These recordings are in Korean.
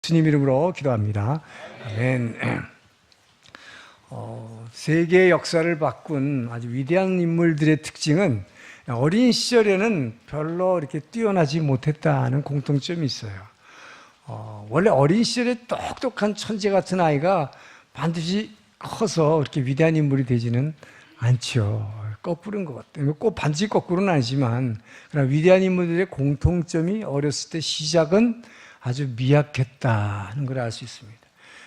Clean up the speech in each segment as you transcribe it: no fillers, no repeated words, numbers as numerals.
주님 이름으로 기도합니다. 아멘. 세계의 역사를 바꾼 아주 위대한 인물들의 특징은 어린 시절에는 별로 이렇게 뛰어나지 못했다는 공통점이 있어요. 원래 어린 시절에 똑똑한 천재 같은 아이가 반드시 커서 이렇게 위대한 인물이 되지는 않죠. 거꾸로인 것 같아요. 꼭 반드시 거꾸로는 아니지만, 그러나 위대한 인물들의 공통점이 어렸을 때 시작은 아주 미약했다는 걸 알 수 있습니다.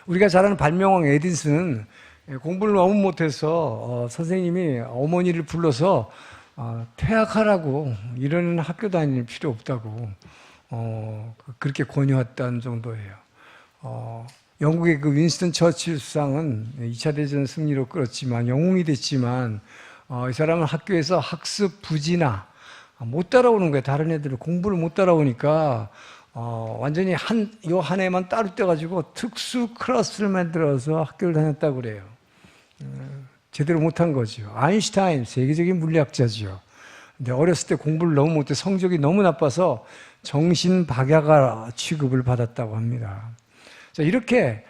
우리가 잘 아는 발명왕 에디슨은 공부를 너무 못해서 선생님이 어머니를 불러서 퇴학하라고, 이런 학교 다닐 필요 없다고 그렇게 권유했던 정도예요. 영국의 그 윈스턴 처칠 수상은 2차 대전 승리로 끌었지만, 영웅이 됐지만, 이 사람은 학교에서 학습 부진아, 못 따라오는 거예요. 다른 애들은 공부를 못 따라오니까 완전히 한 해만 따로 떼가지고 특수 클래스를 만들어서 학교를 다녔다고 그래요. 제대로 못한 거죠. 아인슈타인, 세계적인 물리학자죠. 근데 어렸을 때 공부를 너무 못해 성적이 너무 나빠서 정신박야가 취급을 받았다고 합니다. 자, 이렇게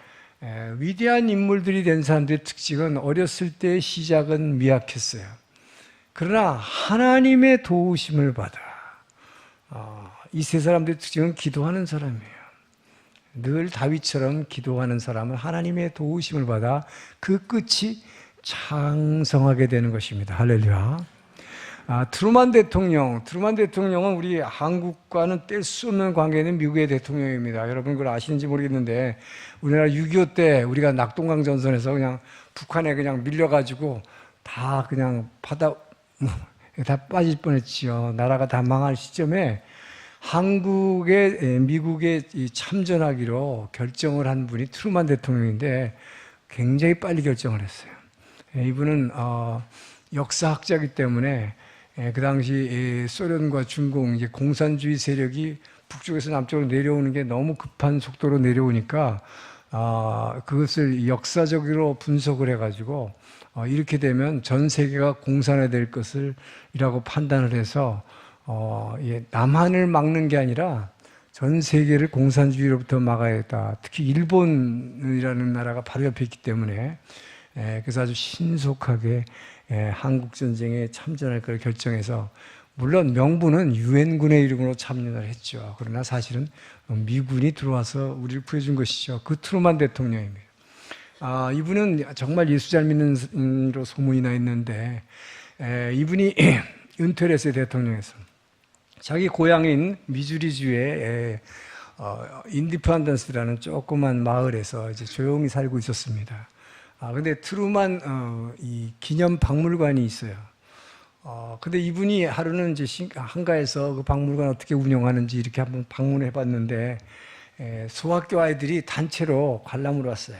위대한 인물들이 된 사람들의 특징은 어렸을 때의 시작은 미약했어요. 그러나 하나님의 도우심을 받아 이 세 사람들의 특징은 기도하는 사람이에요. 늘 다윗처럼 기도하는 사람은 하나님의 도우심을 받아 그 끝이 장성하게 되는 것입니다. 할렐루야. 트루만 대통령은 우리 한국과는 뗄 수 없는 관계는 미국의 대통령입니다. 여러분 그걸 아시는지 모르겠는데, 우리나라 6.25 때 우리가 낙동강 전선에서 그냥 북한에 그냥 밀려가지고 다 그냥 다 빠질 뻔했지요. 나라가 다 망할 시점에 미국에 참전하기로 결정을 한 분이 트루만 대통령인데, 굉장히 빨리 결정을 했어요. 이분은 역사학자이기 때문에 그 당시 소련과 중공, 이제 공산주의 세력이 북쪽에서 남쪽으로 내려오는 게 너무 급한 속도로 내려오니까 그것을 역사적으로 분석을 해가지고 이렇게 되면 전 세계가 공산화될 것을 이라고 판단을 해서 남한을 막는 게 아니라 전 세계를 공산주의로부터 막아야겠다. 특히 일본이라는 나라가 바로 옆에 있기 때문에 그래서 아주 신속하게 한국전쟁에 참전할 걸 결정해서, 물론 명분은 유엔군의 이름으로 참전을 했죠. 그러나 사실은 미군이 들어와서 우리를 구해준 것이죠. 그 트루만 대통령입니다. 이분은 정말 예수 잘 믿는 분으로 소문이 나 있는데, 이분이 은퇴를 했어요. 대통령에서. 자기 고향인 미주리주의 인디펜던스라는 조그만 마을에서 이제 조용히 살고 있었습니다. 근데 트루만 이 기념 박물관이 있어요. 근데 이분이 하루는 이제 한가해서 그 박물관 어떻게 운영하는지 이렇게 한번 방문해 봤는데, 소학교 아이들이 단체로 관람을 왔어요.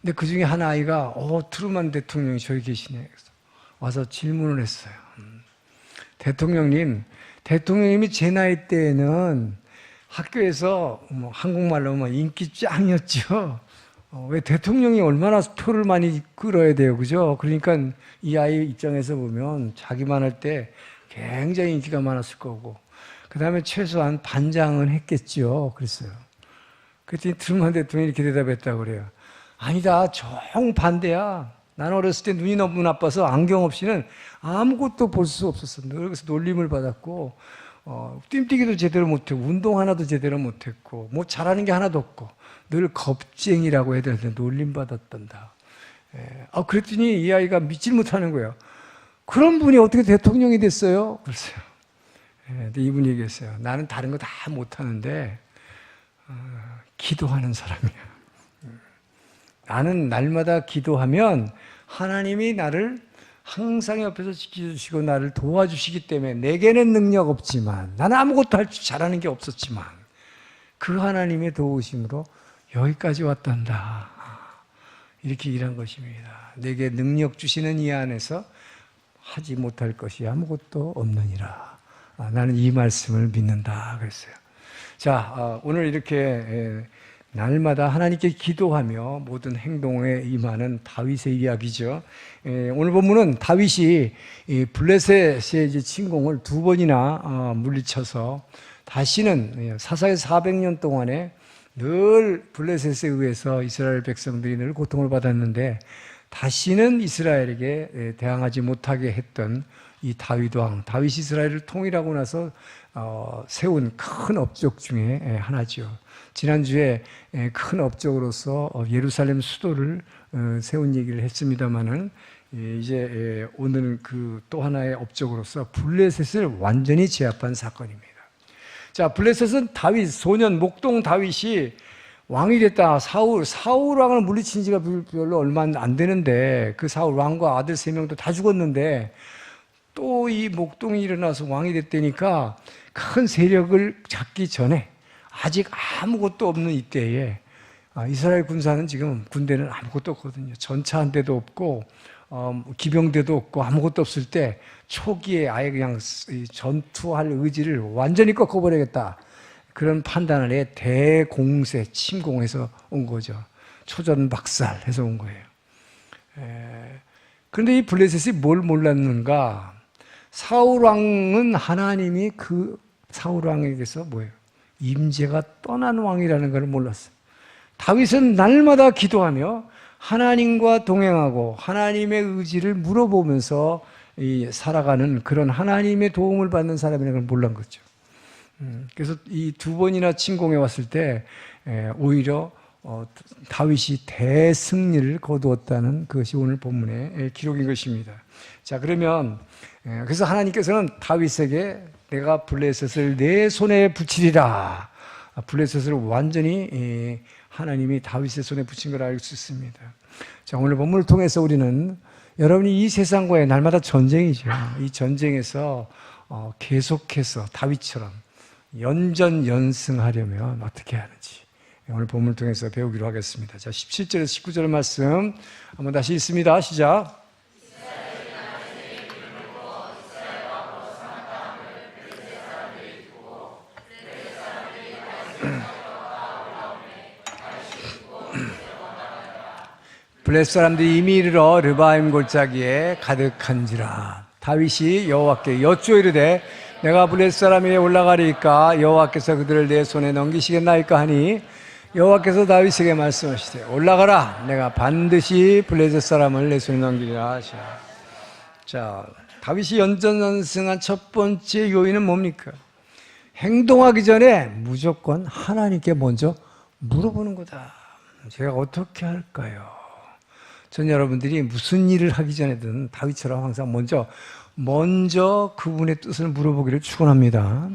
근데 그 중에 한 아이가 트루만 대통령이 저기 계시네. 그래서 와서 질문을 했어요. 대통령님이 제 나이 때에는 학교에서 한국말로 인기 짱이었죠. 왜 대통령이 얼마나 표를 많이 끌어야 돼요, 그죠? 그러니까 이 아이 입장에서 보면 자기만 할 때 굉장히 인기가 많았을 거고, 그 다음에 최소한 반장은 했겠죠. 그랬어요. 그랬더니 트루만 대통령이 이렇게 대답했다고 그래요. 아니다, 정반대야. 나는 어렸을 때 눈이 너무 나빠서 안경 없이는 아무것도 볼 수 없었어. 그래서 놀림을 받았고, 뜀뛰기도 제대로 못했고, 운동 하나도 제대로 못했고, 뭐 잘하는 게 하나도 없고, 늘 겁쟁이라고 해야 되는데 놀림받았단다. 그랬더니 이 아이가 믿질 못하는 거예요. 그런 분이 어떻게 대통령이 됐어요? 그랬어요. 근데 이분이 얘기했어요. 나는 다른 거 다 못하는데 기도하는 사람이야. 나는 날마다 기도하면 하나님이 나를 항상 옆에서 지켜주시고 나를 도와주시기 때문에, 내게는 능력 없지만, 나는 아무것도 잘하는 게 없었지만 그 하나님의 도우심으로 여기까지 왔단다. 이렇게 일한 것입니다. 내게 능력 주시는 이 안에서 하지 못할 것이 아무것도 없느니라. 나는 이 말씀을 믿는다. 그랬어요. 자, 오늘 이렇게 날마다 하나님께 기도하며 모든 행동에 임하는 다윗의 이야기죠. 오늘 본문은 다윗이 블레셋의 침공을 2번이나 물리쳐서 다시는 사사의 400년 동안에 늘 블레셋에 의해서 이스라엘 백성들이 늘 고통을 받았는데 다시는 이스라엘에게 대항하지 못하게 했던 이 다윗 왕, 다윗이 이스라엘을 통일하고 나서 세운 큰 업적 중에 하나죠. 지난주에 큰 업적으로서 예루살렘 수도를 세운 얘기를 했습니다마는 이제 오늘은 그 또 하나의 업적으로서 블레셋을 완전히 제압한 사건입니다. 자, 블레셋은 다윗, 소년 목동 다윗이 왕이 됐다. 사울 왕을 물리친 지가 별로 얼마 안 되는데 그 사울 왕과 아들 3명도 다 죽었는데 또 이 목동이 일어나서 왕이 됐다니까 큰 세력을 잡기 전에 아직 아무것도 없는 이때에 이스라엘 군사는 지금 군대는 아무것도 없거든요. 전차 한 대도 없고 기병대도 없고 아무것도 없을 때 초기에 아예 그냥 전투할 의지를 완전히 꺾어버리겠다. 그런 판단을 해 대공세, 침공해서 온 거죠. 초전박살해서 온 거예요. 그런데 이 블레셋이 뭘 몰랐는가? 사울 왕은 하나님이 그 사울 왕에게서 뭐예요? 임재가 떠난 왕이라는 걸 몰랐어요. 다윗은 날마다 기도하며 하나님과 동행하고 하나님의 의지를 물어보면서 살아가는 그런 하나님의 도움을 받는 사람이라는 걸 몰란 거죠. 그래서 이 2번이나 침공해 왔을 때 오히려 다윗이 대승리를 거두었다는 것이 오늘 본문의 기록인 것입니다. 자, 그러면 그래서 하나님께서는 다윗에게 내가 블레셋을 내 손에 붙이리라. 블레셋을 완전히 하나님이 다윗의 손에 붙인 걸 알 수 있습니다. 자, 오늘 본문을 통해서 우리는 여러분이 이 세상과의 날마다 전쟁이죠. 이 전쟁에서 계속해서 다윗처럼 연전연승하려면 어떻게 하는지 오늘 본문을 통해서 배우기로 하겠습니다. 자, 17절에서 19절 말씀 한번 다시 읽습니다. 시작. 블레셋 사람들이 이미 이르러 르바임 골짜기에 가득한지라. 다윗이 여호와께 여쭈어 이르되 내가 블레셋 사람 위에 올라가리까 여호와께서 그들을 내 손에 넘기시겠나이까 하니 여호와께서 다윗에게 말씀하시되 올라가라. 내가 반드시 블레셋 사람을 내 손에 넘기리라 하시라. 자, 다윗이 연전연승한 첫 번째 요인은 뭡니까? 행동하기 전에 무조건 하나님께 먼저 물어보는 거다. 제가 어떻게 할까요? 전 여러분들이 무슨 일을 하기 전에든 다윗처럼 항상 먼저 그분의 뜻을 물어보기를 축원합니다.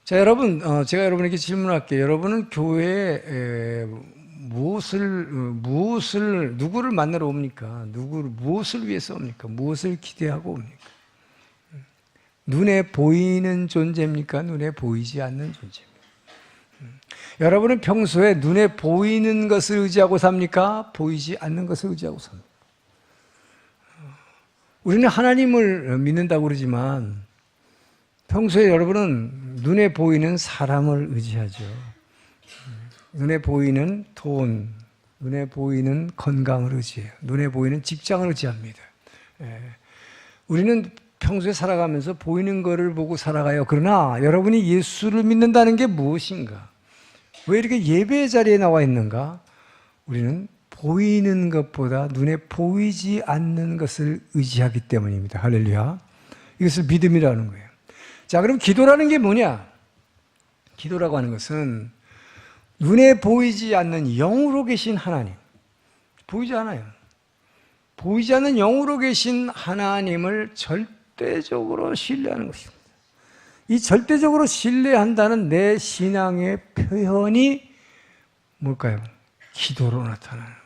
자, 여러분, 제가 여러분에게 질문할게요. 여러분은 교회에 누구를 만나러 옵니까? 무엇을 위해서 옵니까? 무엇을 기대하고 옵니까? 눈에 보이는 존재입니까? 눈에 보이지 않는 존재입니까? 여러분은 평소에 눈에 보이는 것을 의지하고 삽니까? 보이지 않는 것을 의지하고 삽니까? 우리는 하나님을 믿는다고 그러지만 평소에 여러분은 눈에 보이는 사람을 의지하죠. 눈에 보이는 돈, 눈에 보이는 건강을 의지해요. 눈에 보이는 직장을 의지합니다. 우리는 평소에 살아가면서 보이는 것을 보고 살아가요. 그러나 여러분이 예수를 믿는다는 게 무엇인가? 왜 이렇게 예배 자리에 나와 있는가? 우리는 보이는 것보다 눈에 보이지 않는 것을 의지하기 때문입니다. 할렐루야. 이것을 믿음이라는 거예요. 자, 그럼 기도라는 게 뭐냐? 기도라고 하는 것은 눈에 보이지 않는 영으로 계신 하나님. 보이지 않아요. 보이지 않는 영으로 계신 하나님을 절대적으로 신뢰하는 것입니다. 이 절대적으로 신뢰한다는 내 신앙의 표현이 뭘까요? 기도로 나타나는 거예요.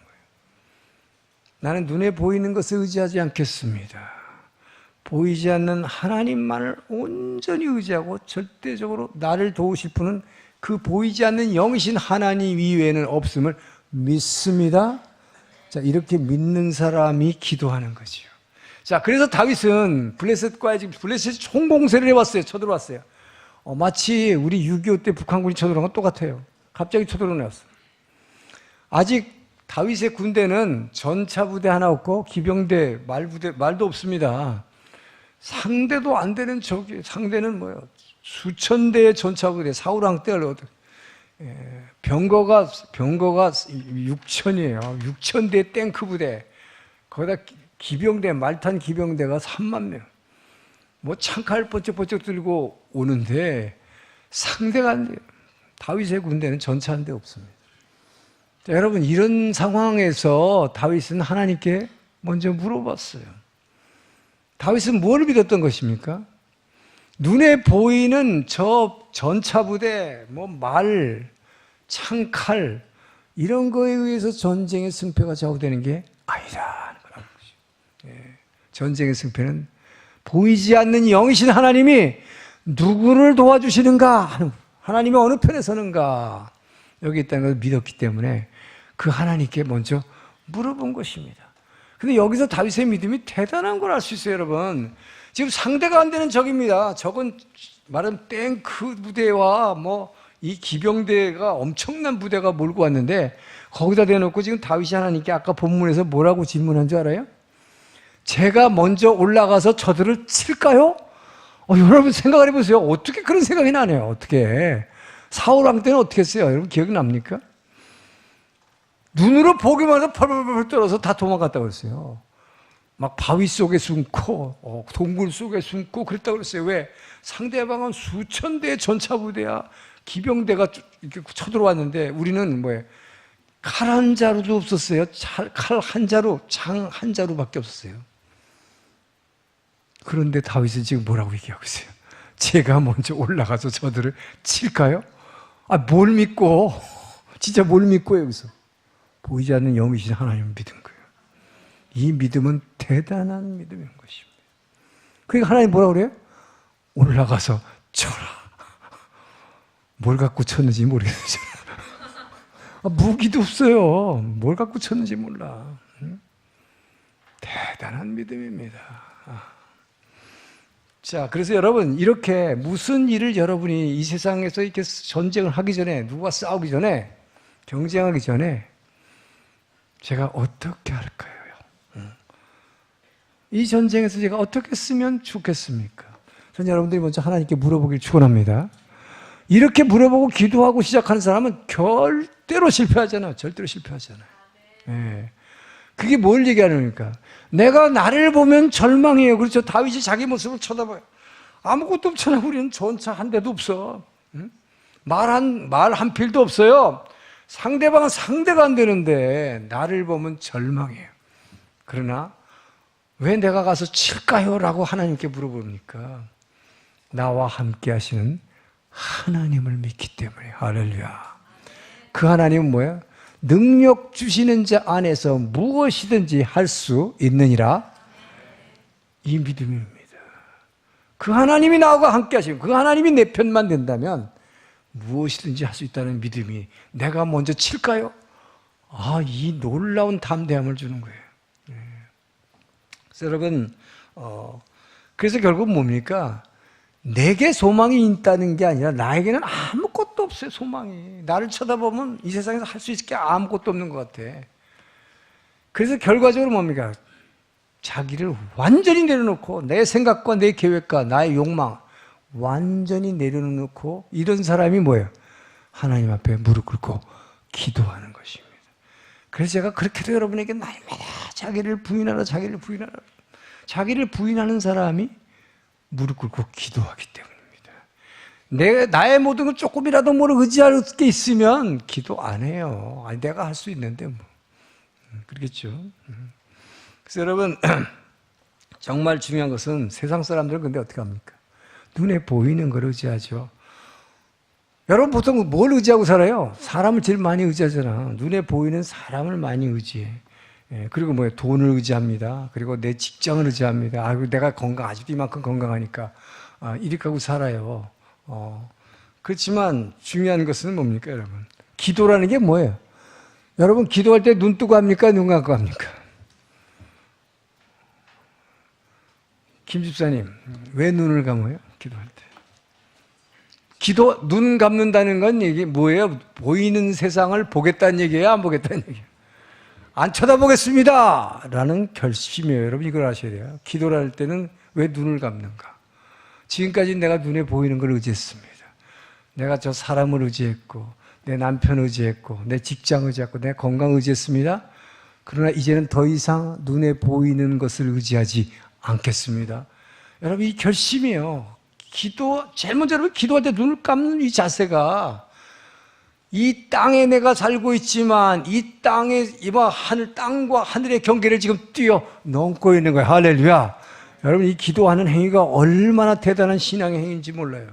나는 눈에 보이는 것을 의지하지 않겠습니다. 보이지 않는 하나님만을 온전히 의지하고 절대적으로 나를 도우실 분은 그 보이지 않는 영이신 하나님 이외에는 없음을 믿습니다. 자, 이렇게 믿는 사람이 기도하는 거죠. 자, 그래서 다윗은 블레셋이 총공세를 해왔어요. 쳐들어왔어요. 마치 우리 6.25 때 북한군이 쳐들어온 건 똑같아요. 갑자기 쳐들어왔어요. 아직 다윗의 군대는 전차 부대 하나 없고 기병대, 말도 없습니다. 상대도 안 되는 상대는 뭐예요? 수천 대의 전차 부대, 사울왕 때를 병거가 6천이에요. 6,000대 탱크 부대. 거기다 기병대, 말탄 기병대가 3만 명. 뭐 창칼 번쩍번쩍 들고 오는데 상대가 안 돼요. 다윗의 군대는 전차 한 대 없습니다. 자, 여러분, 이런 상황에서 다윗은 하나님께 먼저 물어봤어요. 다윗은 뭘 믿었던 것입니까? 눈에 보이는 저 전차 부대, 뭐 말, 창칼 이런 거에 의해서 전쟁의 승패가 좌우되는 게 아니라는 거라는 거죠. 전쟁의 승패는 보이지 않는 영이신 하나님이 누구를 도와주시는가, 하나님이 어느 편에 서는가 여기 있다는 것을 믿었기 때문에 그 하나님께 먼저 물어본 것입니다. 근데 여기서 다윗의 믿음이 대단한 걸 알 수 있어요, 여러분. 지금 상대가 안 되는 적입니다. 적은 말하면 탱크 부대와 뭐 이 기병대가 엄청난 부대가 몰고 왔는데 거기다 대놓고 지금 다윗이 하나님께 아까 본문에서 뭐라고 질문한 줄 알아요? 제가 먼저 올라가서 저들을 칠까요? 여러분 생각을 해보세요. 어떻게 그런 생각이 나네요. 어떻게. 사울 왕 때는 어떻게 했어요? 여러분 기억납니까? 눈으로 보기만 해도 펄펄펄 떨어서 다 도망갔다고 그랬어요. 막 바위 속에 숨고 동굴 속에 숨고 그랬다고 그랬어요. 왜? 상대방은 수천 대의 전차 부대야. 기병대가 이렇게 쳐들어왔는데 우리는 뭐예요? 칼 한 자루도 없었어요. 칼 한 자루, 장 한 자루밖에 없었어요. 그런데 다윗은 지금 뭐라고 얘기하고 있어요? 제가 먼저 올라가서 저들을 칠까요? 뭘 믿고, 진짜 뭘 믿고 여기서? 보이지 않는 영이신 하나님을 믿은 거예요. 이 믿음은 대단한 믿음인 것입니다. 그러니까 하나님 뭐라고 그래요? 올라가서 쳐라. 뭘 갖고 쳤는지 모르겠어요. 무기도 없어요. 뭘 갖고 쳤는지 몰라. 대단한 믿음입니다. 자, 그래서 여러분, 이렇게 무슨 일을 여러분이 이 세상에서 이렇게 전쟁을 하기 전에, 누가 싸우기 전에, 경쟁하기 전에, 제가 어떻게 할까요? 이 전쟁에서 제가 어떻게 쓰면 좋겠습니까? 저는 여러분들이 먼저 하나님께 물어보길 축원합니다. 이렇게 물어보고 기도하고 시작하는 사람은 절대로 실패하잖아요. 절대로 실패하잖아요. 네. 그게 뭘 얘기하는 겁니까? 내가 나를 보면 절망해요. 그렇죠? 다윗이 자기 모습을 쳐다봐요. 아무것도 없잖아. 우리는 전차 한 대도 없어. 말 한 필도 없어요. 상대방은 상대가 안 되는데 나를 보면 절망해요. 그러나 왜 내가 가서 칠까요? 라고 하나님께 물어봅니까? 나와 함께 하시는 하나님을 믿기 때문에. 할렐루야. 그 하나님은 뭐야? 능력 주시는 자 안에서 무엇이든지 할 수 있느니라. 이 믿음입니다. 그 하나님이 나와 함께 하시고 그 하나님이 내 편만 된다면 무엇이든지 할 수 있다는 믿음이 내가 먼저 칠까요? 이 놀라운 담대함을 주는 거예요. 그래서 여러분, 그래서 결국 뭡니까? 내게 소망이 있다는 게 아니라 나에게는 아무것도 없어요. 소망이. 나를 쳐다보면 이 세상에서 할 수 있을 게 아무것도 없는 것 같아. 그래서 결과적으로 뭡니까? 자기를 완전히 내려놓고 내 생각과 내 계획과 나의 욕망 완전히 내려놓고 이런 사람이 뭐예요? 하나님 앞에 무릎 꿇고 기도하는 것입니다. 그래서 제가 그렇게도 여러분에게 날마다 자기를 부인하라. 자기를 부인하는 사람이 무릎 꿇고 기도하기 때문입니다. 나의 모든 걸 조금이라도 의지할 게 있으면 기도 안 해요. 내가 할 수 있는데 뭐. 그렇겠죠. 그래서 여러분, 정말 중요한 것은 세상 사람들은 근데 어떻게 합니까? 눈에 보이는 걸 의지하죠. 여러분 보통 뭘 의지하고 살아요? 사람을 제일 많이 의지하잖아. 눈에 보이는 사람을 많이 의지해. 그리고 뭐예요? 돈을 의지합니다. 그리고 내 직장을 의지합니다. 내가 아직도 이만큼 건강하니까 이렇게 하고 살아요. 그렇지만 중요한 것은 뭡니까, 여러분? 기도라는 게 뭐예요? 여러분 기도할 때 눈 뜨고 합니까? 눈 감고 합니까? 김 집사님, 왜 눈을 감아요? 기도할 때. 눈 감는다는 건 이게 뭐예요? 보이는 세상을 보겠다는 얘기예요? 안 보겠다는 얘기예요? 안 쳐다보겠습니다! 라는 결심이에요. 여러분 이걸 아셔야 돼요. 기도를 할 때는 왜 눈을 감는가? 지금까지 내가 눈에 보이는 걸 의지했습니다. 내가 저 사람을 의지했고 내 남편 의지했고, 내 직장 의지했고, 내 건강 의지했습니다. 그러나 이제는 더 이상 눈에 보이는 것을 의지하지 않겠습니다. 여러분, 이 결심이에요. 제일 먼저 여러분, 기도할 때 눈을 감는 이 자세가, 이 땅에 내가 살고 있지만, 이 땅에, 땅과 하늘의 경계를 지금 뛰어넘고 있는 거예요. 할렐루야. 여러분, 이 기도하는 행위가 얼마나 대단한 신앙의 행위인지 몰라요.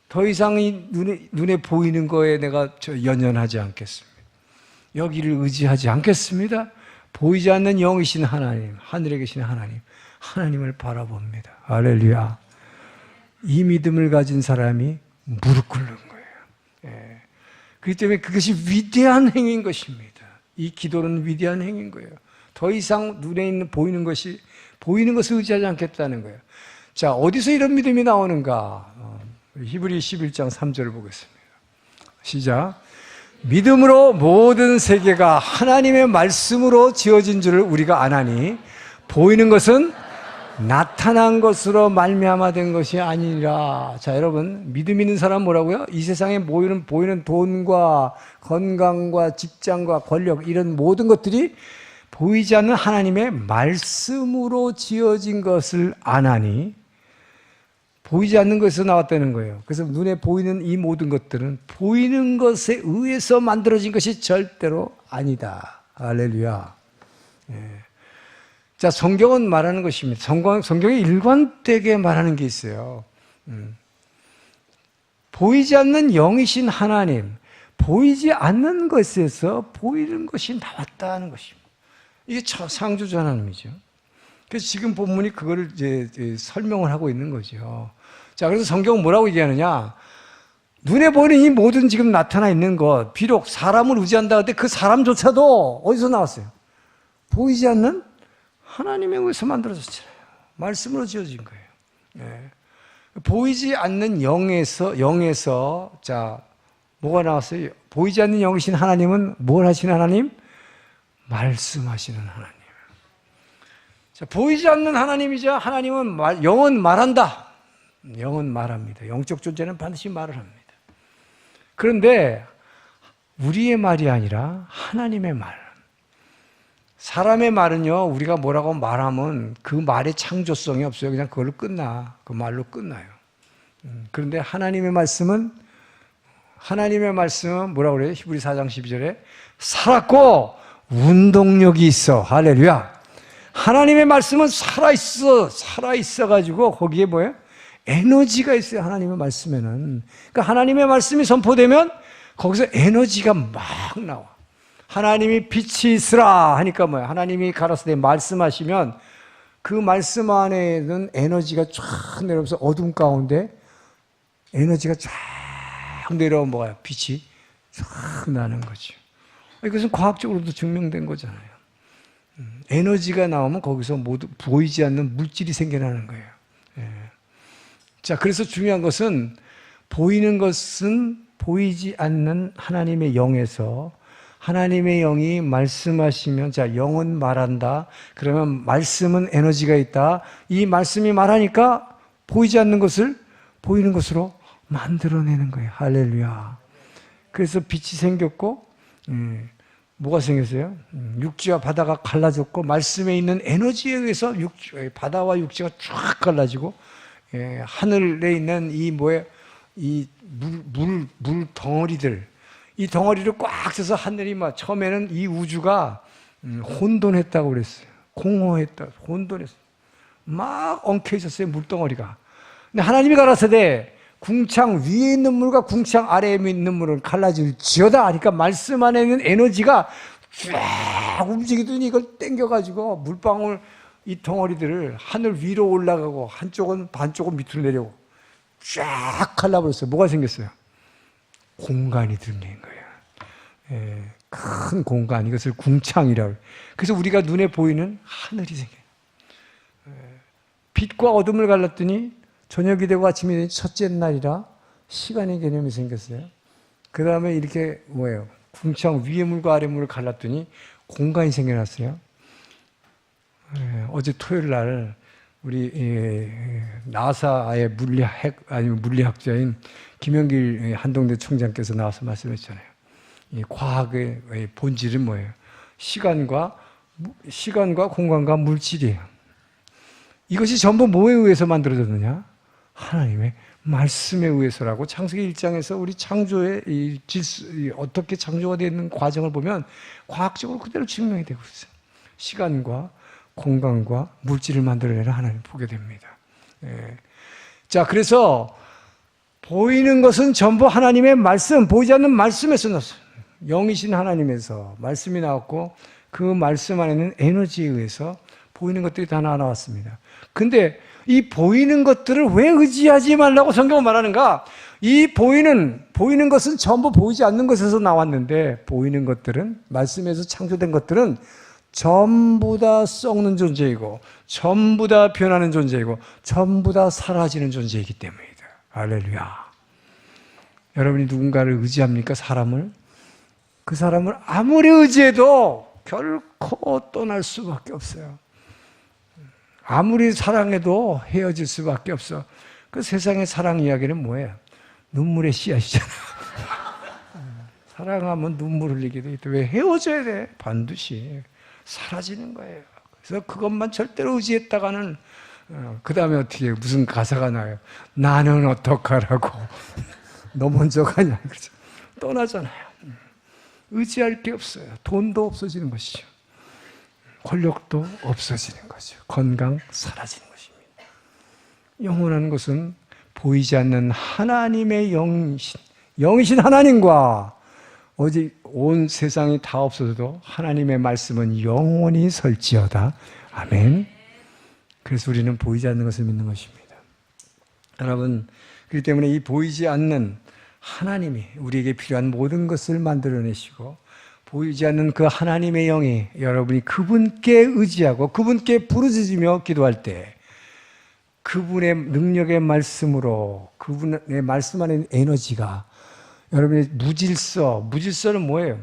더 이상 이 눈에 보이는 거에 내가 연연하지 않겠습니다. 여기를 의지하지 않겠습니다. 보이지 않는 영이신 하나님, 하늘에 계신 하나님, 하나님을 바라봅니다. 할렐루야. 이 믿음을 가진 사람이 무릎 꿇는 거예요. 예. 그렇기 때문에 그것이 위대한 행위인 것입니다. 이 기도는 위대한 행위인 거예요. 더 이상 눈에 있는 보이는 것을 의지하지 않겠다는 거예요. 자, 어디서 이런 믿음이 나오는가? 히브리 11장 3절을 보겠습니다. 시작. 믿음으로 모든 세계가 하나님의 말씀으로 지어진 줄을 우리가 아나니 보이는 것은 나타난 것으로 말미암아 된 것이 아니라. 자, 여러분, 믿음 있는 사람 뭐라고요? 이 세상에 보이는 돈과 건강과 직장과 권력, 이런 모든 것들이 보이지 않는 하나님의 말씀으로 지어진 것을 아나니, 보이지 않는 것에서 나왔다는 거예요. 그래서 눈에 보이는 이 모든 것들은 보이는 것에 의해서 만들어진 것이 절대로 아니다. 할렐루야. 예. 자, 성경은 말하는 것입니다. 성경이 일관되게 말하는 게 있어요. 보이지 않는 영이신 하나님, 보이지 않는 것에서 보이는 것이 나왔다는 것입니다. 이게 창조주 하나님이죠. 그래서 지금 본문이 그거를 이제 설명을 하고 있는 거죠. 자, 그래서 성경은 뭐라고 얘기하느냐? 눈에 보이는 이 모든 지금 나타나 있는 것, 비록 사람을 의지한다 하는데 그 사람조차도 어디서 나왔어요? 보이지 않는 하나님에 의해서 만들어졌잖아요. 말씀으로 지어진 거예요. 네. 보이지 않는 영에서, 자, 뭐가 나왔어요? 보이지 않는 영이신 하나님은 뭘 하시는 하나님? 말씀하시는 하나님. 자, 보이지 않는 하나님이자 하나님은 영은 말한다. 영은 말합니다. 영적 존재는 반드시 말을 합니다. 그런데 우리의 말이 아니라 하나님의 말. 사람의 말은요, 우리가 뭐라고 말하면 그 말의 창조성이 없어요. 그냥 그걸로 그 말로 끝나요. 그런데 하나님의 말씀은 뭐라고 그래요? 히브리 4장 12절에 살았고 운동력이 있어. 할렐루야. 하나님의 말씀은 살아있어가지고 거기에 뭐예요? 에너지가 있어요. 하나님의 말씀에는. 그러니까 하나님의 말씀이 선포되면 거기서 에너지가 막 나와. 하나님이 빛이 있으라 하니까 뭐예요? 하나님이 가라사대 말씀하시면 그 말씀 안에는 에너지가 쫙 내려오면서 어둠 가운데 에너지가 쫙 내려오면 뭐예요? 빛이 쫙 나는 거죠. 이것은 과학적으로도 증명된 거잖아요. 에너지가 나오면 거기서 모두 보이지 않는 물질이 생겨나는 거예요. 예. 자, 그래서 중요한 것은 보이는 것은 보이지 않는 하나님의 영에서 하나님의 영이 말씀하시면, 자, 영은 말한다. 그러면 말씀은 에너지가 있다. 이 말씀이 말하니까 보이지 않는 것을 보이는 것으로 만들어내는 거예요. 할렐루야. 그래서 빛이 생겼고, 뭐가 생겼어요? 육지와 바다가 갈라졌고, 말씀에 있는 에너지에 의해서 바다와 육지가 쫙 갈라지고, 하늘에 있는 이 물 덩어리들, 이 덩어리를 꽉 쳐서 하늘이 처음에는 이 우주가 혼돈했다고 그랬어요. 공허했다, 혼돈했어요. 막 엉켜 있었어요, 물덩어리가. 근데 하나님이 가라사대 궁창 위에 있는 물과 궁창 아래에 있는 물은 갈라질지어다 하니까 말씀 안에 있는 에너지가 쫙 움직이더니 이걸 땡겨가지고 물방울 이 덩어리들을 하늘 위로 올라가고 반쪽은 밑으로 내려오고 쫙 갈라버렸어요. 뭐가 생겼어요? 공간이 들린 거예요. 큰 공간, 이것을 궁창이라고 해요. 그래서 우리가 눈에 보이는 하늘이 생겨요. 빛과 어둠을 갈랐더니 저녁이 되고 아침이 되니 첫째 날이라 시간의 개념이 생겼어요. 그 다음에 이렇게 궁창 위에 물과 아래 물을 갈랐더니 공간이 생겨났어요. 어제 토요일 날 우리 나사의 물리학자인 김영길 한동대 총장께서 나와서 말씀했잖아요. 이 과학의 본질은 뭐예요? 시간과 공간과 물질이에요. 이것이 전부 뭐에 의해서 만들어졌느냐? 하나님의 말씀에 의해서라고. 창세기 1장에서 우리 창조의 어떻게 창조가 되는 과정을 보면 과학적으로 그대로 증명이 되고 있어요. 시간과 공간과 물질을 만들어내는 하나님을 보게 됩니다. 자, 그래서 보이는 것은 전부 하나님의 말씀, 보이지 않는 말씀에서 났어요. 영이신 하나님에서 말씀이 나왔고 그 말씀 안에는 에너지에 의해서 보이는 것들이 다 나왔습니다. 근데 이 보이는 것들을 왜 의지하지 말라고 성경은 말하는가? 이 보이는 것은 전부 보이지 않는 것에서 나왔는데, 보이는 것들은, 말씀에서 창조된 것들은 전부 다 썩는 존재이고, 전부 다 변하는 존재이고, 전부 다 사라지는 존재이기 때문이다. 할렐루야. 여러분이 누군가를 의지합니까? 사람을? 그 사람을 아무리 의지해도 결코 떠날 수밖에 없어요. 아무리 사랑해도 헤어질 수밖에 없어. 그 세상의 사랑 이야기는 뭐예요? 눈물의 씨앗이잖아. 사랑하면 눈물 흘리게 돼. 왜 헤어져야 돼? 반드시 사라지는 거예요. 그래서 그것만 절대로 의지했다가는 그 다음에 어떻게 무슨 가사가 나요? 나는 어떡하라고 너 먼저 가냐. 그렇죠? 떠나잖아요. 의지할 게 없어요. 돈도 없어지는 것이죠. 권력도 없어지는 거죠. 건강 사라지는 것입니다. 영원한 것은 보이지 않는 하나님의 영이신 하나님과 오직 온 세상이 다 없어져도 하나님의 말씀은 영원히 설지어다. 아멘. 그래서 우리는 보이지 않는 것을 믿는 것입니다. 여러분, 그렇기 때문에 이 보이지 않는 하나님이 우리에게 필요한 모든 것을 만들어내시고, 보이지 않는 그 하나님의 영이 여러분이 그분께 의지하고 그분께 부르짖으며 기도할 때 그분의 능력의 말씀으로, 그분의 말씀 안에 있는 에너지가 여러분의 무질서는 뭐예요?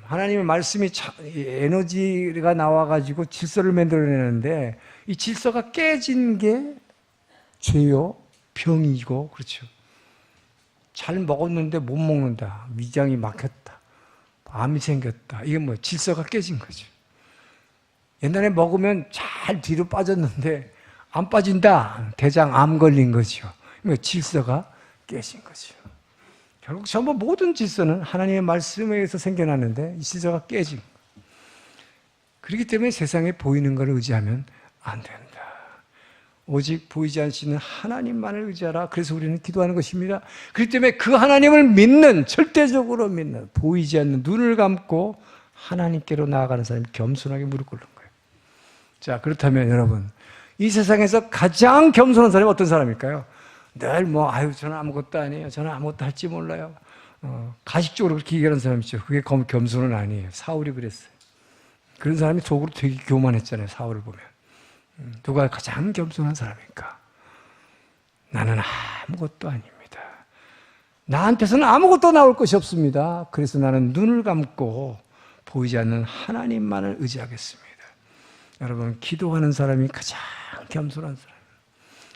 하나님의 말씀이 에너지가 나와가지고 질서를 만들어내는데, 이 질서가 깨진 게 죄요, 병이고, 그렇죠. 잘 먹었는데 못 먹는다, 위장이 막혔다, 암이 생겼다. 이게 뭐 질서가 깨진 거죠. 옛날에 먹으면 잘 뒤로 빠졌는데 안 빠진다, 대장 암 걸린 거죠. 질서가 깨진 거죠. 결국 전부 모든 질서는 하나님의 말씀에 의해서 생겨났는데 이 질서가 깨진 거예요. 그렇기 때문에 세상에 보이는 것을 의지하면 안 된다. 오직 보이지 않으시는 하나님만을 의지하라. 그래서 우리는 기도하는 것입니다. 그렇기 때문에 그 하나님을 믿는, 절대적으로 믿는, 보이지 않는 눈을 감고 하나님께로 나아가는 사람이 겸손하게 무릎 꿇는 거예요. 자, 그렇다면 여러분, 이 세상에서 가장 겸손한 사람이 어떤 사람일까요? 늘 저는 아무것도 아니에요. 저는 아무것도 할지 몰라요. 가식적으로 그렇게 얘기하는 사람이 있죠. 그게 겸손은 아니에요. 사울이 그랬어요. 그런 사람이 속으로 되게 교만했잖아요. 사울을 보면. 누가 가장 겸손한 사람일까? 나는 아무것도 아닙니다. 나한테서는 아무것도 나올 것이 없습니다. 그래서 나는 눈을 감고 보이지 않는 하나님만을 의지하겠습니다. 여러분, 기도하는 사람이 가장 겸손한 사람.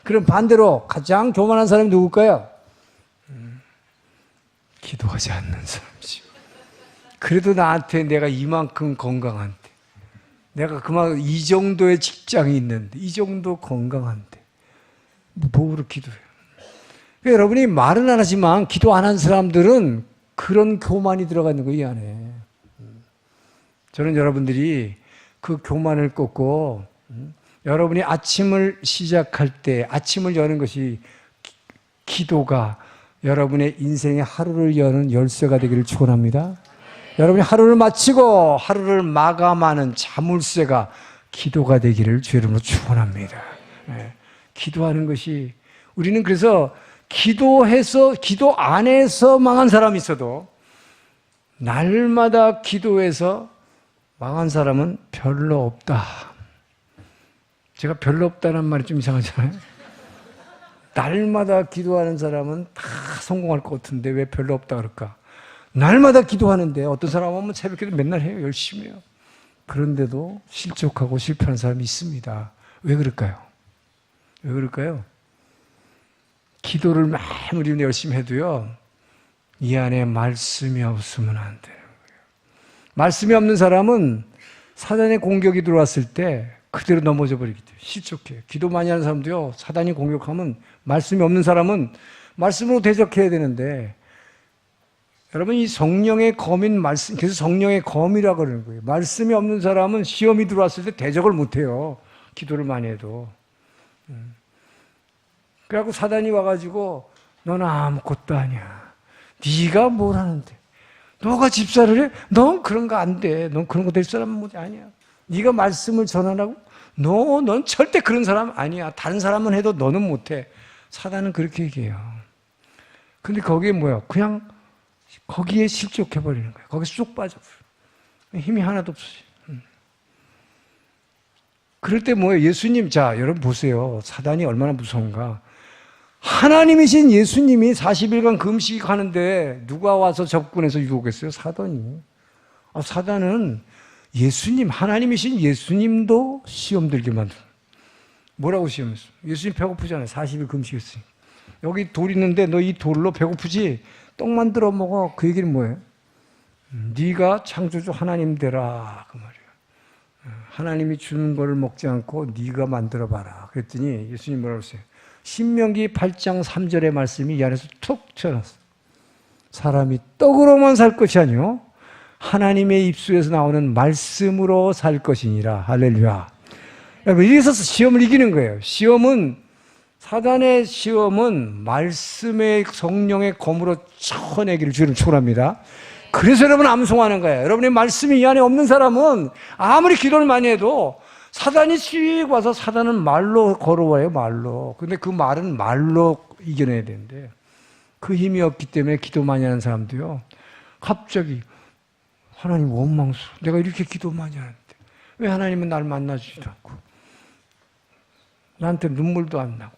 그럼 반대로 가장 교만한 사람이 누굴까요? 기도하지 않는 사람이죠. 그래도 나한테 내가 이만큼 건강한데, 내가 그만큼 이 정도의 직장이 있는데, 이 정도 건강한데 뭐로 기도해요? 그러니까 여러분이 말은 안 하지만 기도 안 한 사람들은 그런 교만이 들어가 있는 거예요, 이 안에. 저는 여러분들이 그 교만을 꺾고, 여러분이 아침을 시작할 때, 아침을 여는 것이 기도가 여러분의 인생의 하루를 여는 열쇠가 되기를 축원합니다. 여러분이 하루를 마치고 하루를 마감하는 자물쇠가 기도가 되기를 주의 이름으로 축원합니다. 기도하는 것이, 우리는 그래서 기도해서, 기도 안에서 망한 사람이 있어도 날마다 기도해서 망한 사람은 별로 없다. 제가 별로 없다는 말이 좀 이상하잖아요. 날마다 기도하는 사람은 다 성공할 것 같은데 왜 별로 없다 그럴까? 날마다 기도하는데, 어떤 사람은 새벽기도 맨날 해요. 열심히 해요. 그런데도 실족하고 실패하는 사람이 있습니다. 왜 그럴까요? 왜 그럴까요? 기도를 아무리 열심히 해도요, 이 안에 말씀이 없으면 안 되는 거예요. 말씀이 없는 사람은 사단의 공격이 들어왔을 때 그대로 넘어져 버리기 때문에 실족해요. 기도 많이 하는 사람도요, 사단이 공격하면 말씀이 없는 사람은 말씀으로 대적해야 되는데, 여러분, 이 성령의 검인 말씀, 그래서 성령의 검이라고 그러는 거예요. 말씀이 없는 사람은 시험이 들어왔을 때 대적을 못 해요. 기도를 많이 해도. 그래갖고 사단이 와가지고 너는 아무것도 아니야. 네가 뭘 하는데? 너가 집사를 해? 넌 그런 거 안 돼. 넌 그런 거 될 사람은 아니야. 네가 말씀을 전하라고? 넌 절대 그런 사람 아니야. 다른 사람은 해도 너는 못해. 사단은 그렇게 얘기해요. 근데 거기에 뭐야? 그냥 거기에 실족해버리는 거예요. 거기서 쏙 빠져버려요. 힘이 하나도 없어요. 그럴 때 뭐예요? 예수님, 자, 여러분 보세요. 사단이 얼마나 무서운가. 하나님이신 예수님이 40일간 금식하는데 누가 와서 접근해서 유혹했어요? 사단이. 사단은 예수님, 하나님이신 예수님도 시험 들게 만들어요. 뭐라고 시험했어요? 예수님 배고프잖아요. 40일 금식했으니까. 여기 돌 있는데 너 이 돌로 배고프지? 떡 만들어 먹어. 그 얘기는 뭐예요? 네가 창조주 하나님 되라. 그 말이에요. 하나님이 주는 거를 먹지 않고 네가 만들어 봐라. 그랬더니 예수님 뭐라고 했어요? 신명기 8장 3절의 말씀이 이 안에서 툭 튀어나왔어요. 사람이 떡으로만 살 것이 아니요 하나님의 입술에서 나오는 말씀으로 살 것이니라. 할렐루야. 이래서 시험을 이기는 거예요. 사단의 시험은 말씀의 성령의 검으로 쳐내기를 주님 축원합니다. 그래서 여러분 암송하는 거예요. 여러분의 말씀이 이 안에 없는 사람은 아무리 기도를 많이 해도 사단이 씩 와서 사단은 말로 걸어와요, 말로. 근데 그 말은 말로 이겨내야 되는데 그 힘이 없기 때문에 기도 많이 하는 사람도요, 갑자기 하나님 원망스러워. 내가 이렇게 기도 많이 하는데 왜 하나님은 날 만나주지도 않고 나한테 눈물도 안 나고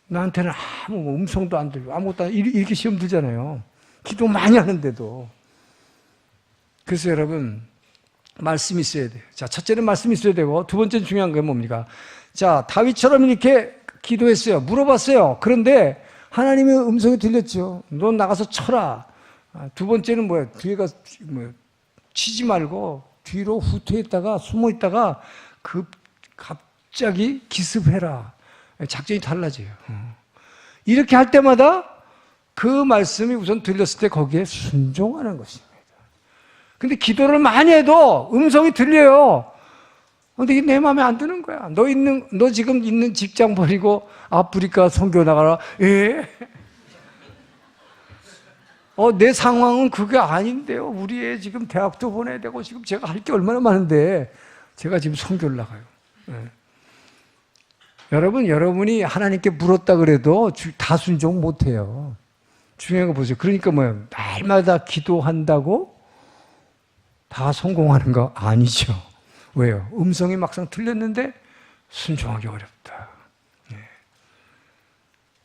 나한테는 아무 음성도 안 들리고 아무것도 이렇게 시험 들잖아요. 기도 많이 하는데도. 그래서 여러분 말씀이 있어야 돼요. 자, 첫째는 말씀이 있어야 되고 두 번째는 중요한 게 뭡니까? 자, 다윗처럼 이렇게 기도했어요. 물어봤어요. 그런데 하나님의 음성이 들렸죠. 넌 나가서 쳐라. 두 번째는 뭐예요? 뒤에가 치지 말고 뒤로 후퇴했다가 숨어 있다가 갑자기 기습해라. 작전이 달라져요. 이렇게 할 때마다 그 말씀이 우선 들렸을 때 거기에 순종하는 것입니다. 근데 기도를 많이 해도 음성이 들려요. 근데 이게 내 마음에 안 드는 거야. 너 지금 있는 직장 버리고 아프리카 선교 나가라. 예? 내 상황은 그게 아닌데요. 우리 애 지금 대학도 보내야 되고 지금 제가 할 게 얼마나 많은데 제가 지금 선교를 나가요. 예. 여러분이 하나님께 물었다 그래도 다 순종 못 해요. 중요한 거 보세요. 그러니까 뭐예요? 날마다 기도한다고 다 성공하는 거 아니죠. 왜요? 음성이 막상 들렸는데 순종하기 어렵다. 네.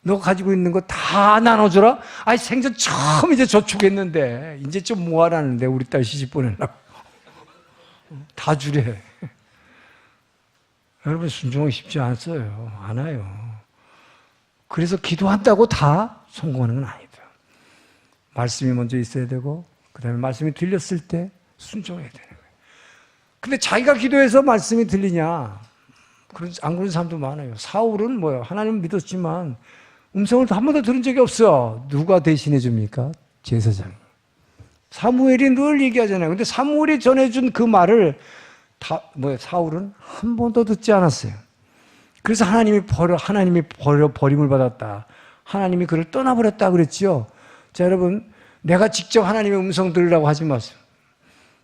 너 가지고 있는 거 다 나눠줘라? 생전 처음 이제 저축했는데 이제 좀 모아라는데 우리 딸 시집 보내려고 다 주래. 여러분 순종하기 쉽지 않아요. 그래서 기도한다고 다 성공하는 건 아니다. 말씀이 먼저 있어야 되고 그 다음에 말씀이 들렸을 때 순종해야 되는 거예요. 근데 자기가 기도해서 말씀이 들리냐? 안 그런 사람도 많아요. 사울은 뭐예요? 하나님 믿었지만 음성을 한 번도 들은 적이 없어. 누가 대신해 줍니까? 제사장. 사무엘이 늘 얘기하잖아요. 근데 사무엘이 전해준 그 말을 사울은 한 번도 듣지 않았어요. 그래서 하나님이 버림을 받았다. 하나님이 그를 떠나버렸다 그랬지요. 자, 여러분, 내가 직접 하나님의 음성 들으라고 하지 마세요.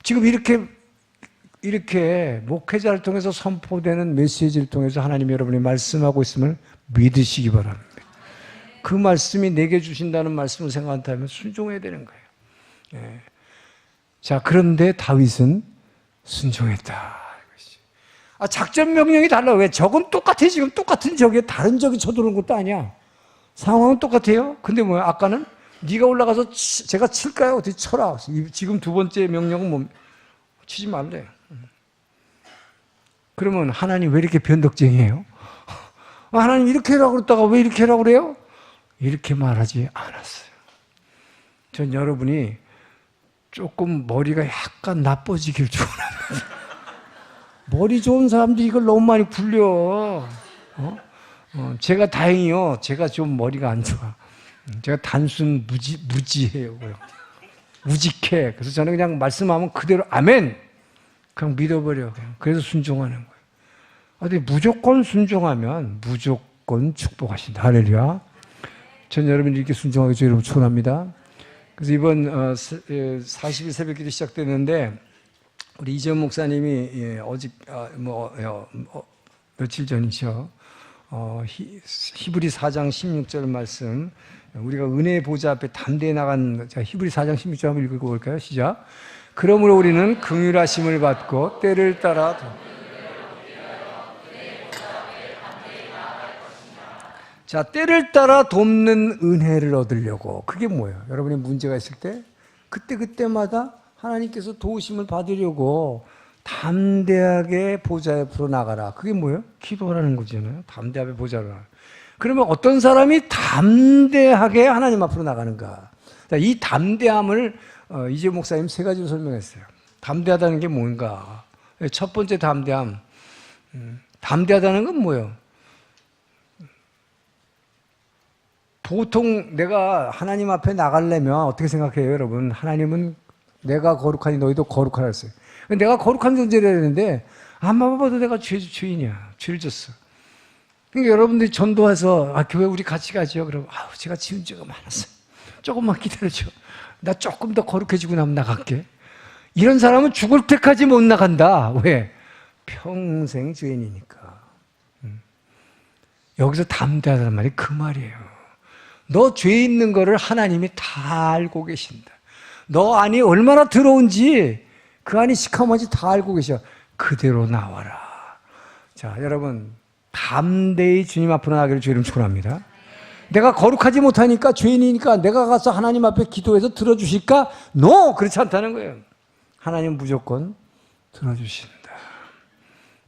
지금 이렇게 목회자를 통해서 선포되는 메시지를 통해서 하나님이 여러분이 말씀하고 있음을 믿으시기 바랍니다. 그 말씀이 내게 주신다는 말씀을 생각한다면 순종해야 되는 거예요. 예. 자, 그런데 다윗은 순종했다. 작전 명령이 달라. 왜? 적은 똑같아. 지금 똑같은 적에 다른 적이 쳐들어오는 것도 아니야. 상황은 똑같아요. 근데 뭐야? 아까는 네가 올라가서 제가 칠까요? 어떻게 쳐라. 지금 두 번째 명령은 치지 말래. 그러면 하나님 왜 이렇게 변덕쟁이에요? 하나님 이렇게 하라고 그랬다가 왜 이렇게 하라고 그래요? 이렇게 말하지 않았어요. 전 여러분이 조금 머리가 약간 나빠지길 축원합니다. 머리 좋은 사람들이 이걸 너무 많이 굴려. 제가 다행히요. 제가 좀 머리가 안 좋아. 제가 단순 무지해요. 무직해. 그래서 저는 그냥 말씀하면 그대로 아멘. 그냥 믿어버려. 그래서 순종하는 거예요. 근데 무조건 순종하면 무조건 축복하신다. 할렐루야. 전 여러분이 이렇게 순종하기 저 여러분 축원합니다. 그래서 이번 40일 새벽기도 시작됐는데 우리 이재원 목사님이 며칠 전이죠. 히브리 4장 16절 말씀, 우리가 은혜의 보좌 앞에 담대히 나간, 자, 히브리 4장 16절 한번 읽어볼까요? 시작. 그러므로 우리는 긍휼하심을 받고 때를 따라 자, 때를 따라 돕는 은혜를 얻으려고. 그게 뭐예요? 여러분이 문제가 있을 때 그때마다 하나님께서 도우심을 받으려고 담대하게 보좌 앞으로 나가라. 그게 뭐예요? 기도하라는 거잖아요. 담대하게 보좌로 나가라. 그러면 어떤 사람이 담대하게 하나님 앞으로 나가는가? 자, 이 담대함을 이재 목사님 세 가지로 설명했어요. 담대하다는 게 뭔가? 첫 번째 담대함. 담대하다는 건 뭐예요? 보통 내가 하나님 앞에 나가려면 어떻게 생각해요, 여러분? 하나님은 내가 거룩하니 너희도 거룩하라 했어요. 내가 거룩한 존재를 해야 되는데 아무리 봐도 내가 죄인이야. 죄를 졌어. 그러니까 여러분들이 전도해서 교회 우리 같이 가죠. 그러면 제가 지은 죄가 많았어. 조금만 기다려줘. 나 조금 더 거룩해지고 나면 나갈게. 이런 사람은 죽을 때까지 못 나간다. 왜? 평생 죄인이니까. 여기서 담대하다는 말이 그 말이에요. 너 죄 있는 거를 하나님이 다 알고 계신다. 너 안이 얼마나 더러운지, 그 안이 시커먼지 다 알고 계셔. 그대로 나와라. 자, 여러분, 담대히 주님 앞으로 나가기를 주님 축원합니다. 내가 거룩하지 못하니까, 죄인이니까 내가 가서 하나님 앞에 기도해서 들어주실까? No! 그렇지 않다는 거예요. 하나님 무조건 들어주신다.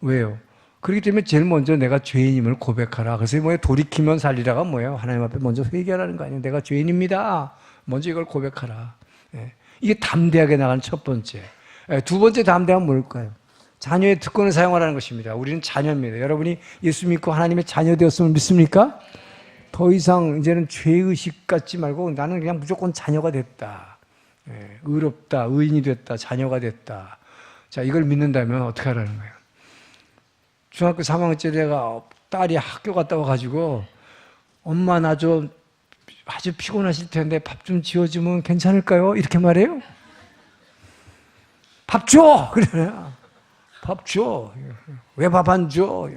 왜요? 그렇기 때문에 제일 먼저 내가 죄인임을 고백하라. 그래서 뭐예요? 돌이키면 살리라가 뭐예요? 하나님 앞에 먼저 회개하라는 거 아니에요? 내가 죄인입니다. 먼저 이걸 고백하라. 이게 담대하게 나가는 첫 번째. 두 번째 담대함은 뭘까요? 자녀의 특권을 사용하라는 것입니다. 우리는 자녀입니다. 여러분이 예수 믿고 하나님의 자녀 되었음을 믿습니까? 더 이상 이제는 죄의식 갖지 말고 나는 그냥 무조건 자녀가 됐다. 의롭다, 의인이 됐다, 자녀가 됐다. 자, 이걸 믿는다면 어떻게 하라는 거예요? 중학교 3학년짜리 애가 딸이 학교 갔다 와가지고 엄마 나 좀 아주 피곤하실 텐데 밥 좀 지어주면 괜찮을까요? 이렇게 말해요. 밥 줘! 그러잖아요. 밥 줘. 왜 밥 안 줘?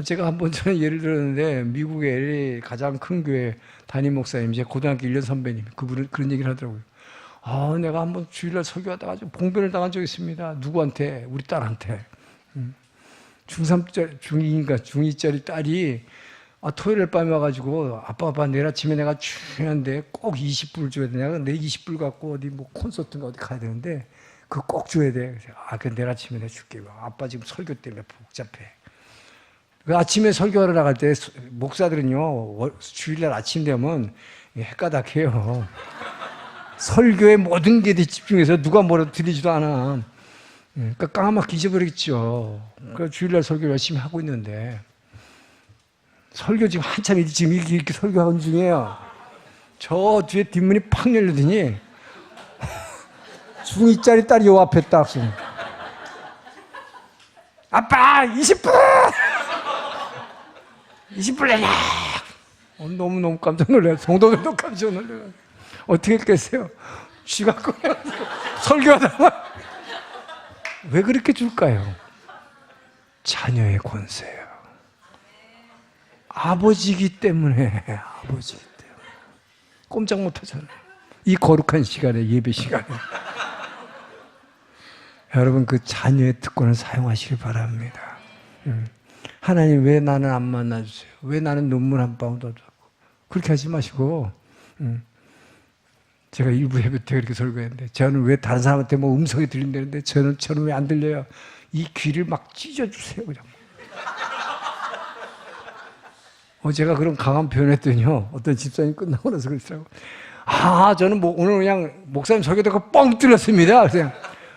제가 한번 전에 예를 들었는데 미국의 LA 가장 큰 교회 담임 목사님, 이제 고등학교 1년 선배님, 그분은 그런 얘기를 하더라고요. 내가 한번 주일날 설교하다가 좀 봉변을 당한 적이 있습니다. 누구한테? 우리 딸한테. 중3짜리, 중2인가 중2짜리 딸이 토요일 밤에 와가지고 아빠 내일 아침에 내가 중요한데 꼭 20불 줘야 되냐? 내 20불 갖고 어디 뭐 콘서트인가 어디 가야 되는데 그거 꼭 줘야 돼. 그래서 내일 아침에 내가 줄게. 아빠 지금 설교 때문에 복잡해. 그 아침에 설교하러 나갈 때 목사들은요 주일날 아침 되면 헷가닥해요. 설교의 모든 게 집중해서 누가 뭐라도 들리지도 않아. 그러니까 까맣게 잊어버리겠죠. 그래서 주일날 설교 열심히 하고 있는데 설교 지금 한참 지금 이렇게 설교하는 중이에요. 저 뒤에 뒷문이 팍 열리더니 중2짜리 딸이 요 앞에 딱 서는 아빠 20불! 20불 내놔! 너무 깜짝 놀라요. 성도들도 깜짝 놀라요. 어떻게 했겠어요? 쥐가 꺼내가지고 설교하다가 왜 그렇게 줄까요? 자녀의 권세예요. 아버지이기 때문에 꼼짝 못하잖아요. 이 거룩한 시간에, 예배 시간에 여러분 그 자녀의 특권을 사용하시길 바랍니다. 하나님 왜 나는 안 만나주세요? 왜 나는 눈물 한 방울도 없고? 그렇게 하지 마시고 제가 일부 예배 때 그렇게 설교했는데 저는 왜 다른 사람한테 뭐 음성이 들린다는데 저는 왜 안 들려요? 이 귀를 막 찢어주세요 그냥. 제가 그런 강한 표현했더니요 어떤 집사님 끝나고 나서 그러더라고요. 저는 오늘 그냥 목사님 설교 듣고 뻥 뚫렸습니다. 그냥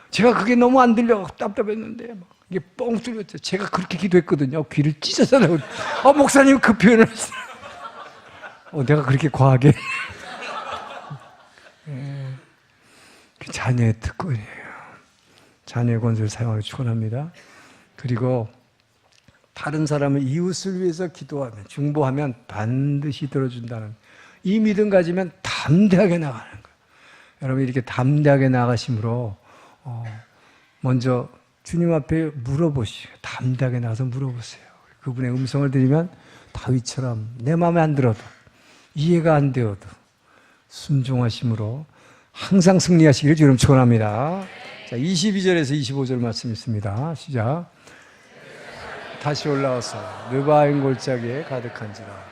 제가 그게 너무 안 들려 답답했는데 이게 뻥 뚫렸죠. 제가 그렇게 기도했거든요. 귀를 찢어서라고. 목사님 그 표현을 했어요. 내가 그렇게 과하게. 그 자녀의 특권이에요. 자녀의 권세를 사용하기 축원합니다. 그리고 다른 사람을 이웃을 위해서 기도하면 중보하면 반드시 들어준다는 이 믿음 가지면 담대하게 나가는 거예요. 여러분 이렇게 담대하게 나가심으로 먼저 주님 앞에 물어보시고 담대하게 나가서 물어보세요. 그분의 음성을 들으면 다윗처럼 내 마음에 안 들어도 이해가 안 되어도 순종하심으로 항상 승리하시기를 주님 축원합니다. 자, 22절에서 25절 말씀 있습니다. 시작. 다시 올라와서 느바인 골짜기에 가득한지라.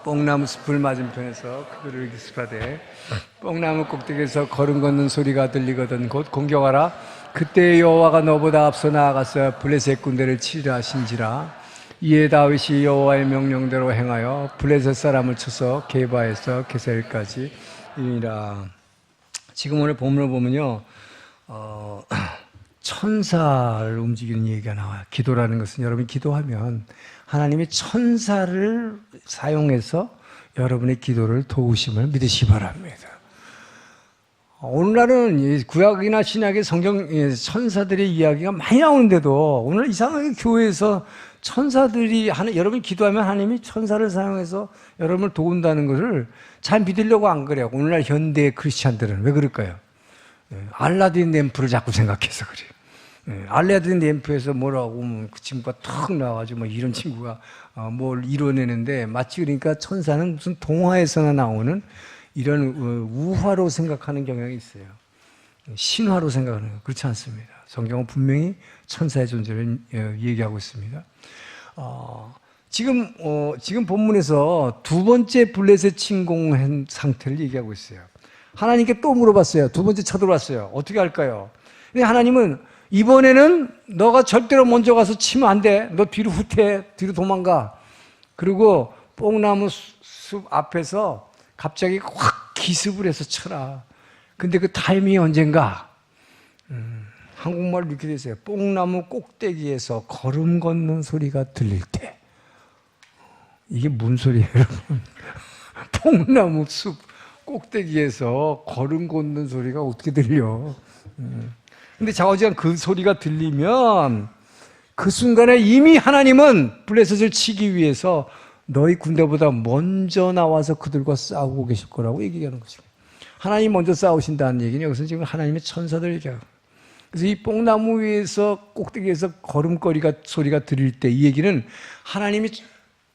뽕나무 숲을 맞은편에서 그들을 기습하되 뽕나무 꼭대기에서 걸음 걷는 소리가 들리거든 곧 공격하라. 그때 여호와가 너보다 앞서 나아가서 블레셋 군대를 치리라 하신지라. 이에 다윗이 여호와의 명령대로 행하여 블레셋 사람을 쳐서 게바에서 게셀까지 이르니라. 지금 오늘 본문을 보면요 천사를 움직이는 얘기가 나와요. 기도라는 것은 여러분이 기도하면 하나님이 천사를 사용해서 여러분의 기도를 도우심을 믿으시기 바랍니다. 오늘날은 구약이나 신약의 성경 천사들의 이야기가 많이 나오는데도 오늘 이상하게 교회에서 천사들이 여러분이 기도하면 하나님이 천사를 사용해서 여러분을 도운다는 것을 잘 믿으려고 안 그래요. 오늘날 현대 크리스찬들은 왜 그럴까요? 알라딘 램프를 자꾸 생각해서 그래요. 알라딘 램프에서 뭐라고 그 친구가 탁 나와가지고 이런 친구가 뭘 이뤄내는데 마치 그러니까 천사는 무슨 동화에서나 나오는 이런 우화로 생각하는 경향이 있어요. 신화로 생각하는 거 그렇지 않습니다. 성경은 분명히 천사의 존재를 얘기하고 있습니다. 지금 본문에서 두 번째 블레셋 침공한 상태를 얘기하고 있어요. 하나님께 또 물어봤어요. 두 번째 쳐들어왔어요. 어떻게 할까요? 근데 하나님은 이번에는 너가 절대로 먼저 가서 치면 안 돼. 너 뒤로 후퇴, 뒤로 도망가. 그리고 뽕나무 숲 앞에서 갑자기 확 기습을 해서 쳐라. 근데 그 타이밍이 언젠가? 한국말로 이렇게 되세요. 뽕나무 꼭대기에서 걸음 걷는 소리가 들릴 때. 이게 뭔 소리예요, 여러분? 뽕나무 숲 꼭대기에서 걸음 걷는 소리가 어떻게 들려? 근데 좌우지간 그 소리가 들리면 그 순간에 이미 하나님은 블레셋을 치기 위해서 너희 군대보다 먼저 나와서 그들과 싸우고 계실 거라고 얘기하는 것입니다. 하나님 먼저 싸우신다는 얘기는 여기서 지금 하나님의 천사들 얘기하고. 그래서 이 뽕나무 위에서 꼭대기에서 걸음걸이가 소리가 들릴 때 이 얘기는 하나님이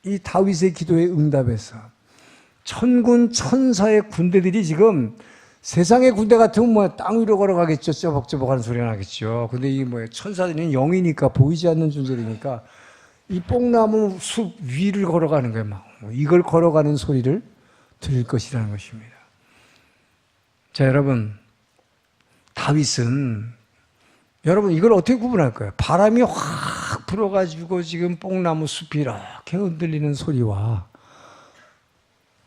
이 다윗의 기도에 응답해서 천군 천사의 군대들이 지금 세상의 군대 같으면 뭐 땅 위로 걸어가겠죠. 쩌벅쩌벅하는 소리가 나겠죠. 근데 이 뭐예요? 천사들은 영이니까 보이지 않는 존재이니까 이 뽕나무 숲 위를 걸어가는 거예요. 막 이걸 걸어가는 소리를 들을 것이라는 것입니다. 자, 여러분, 다윗은 여러분 이걸 어떻게 구분할까요? 바람이 확 불어가지고 지금 뽕나무 숲이 이렇게 흔들리는 소리와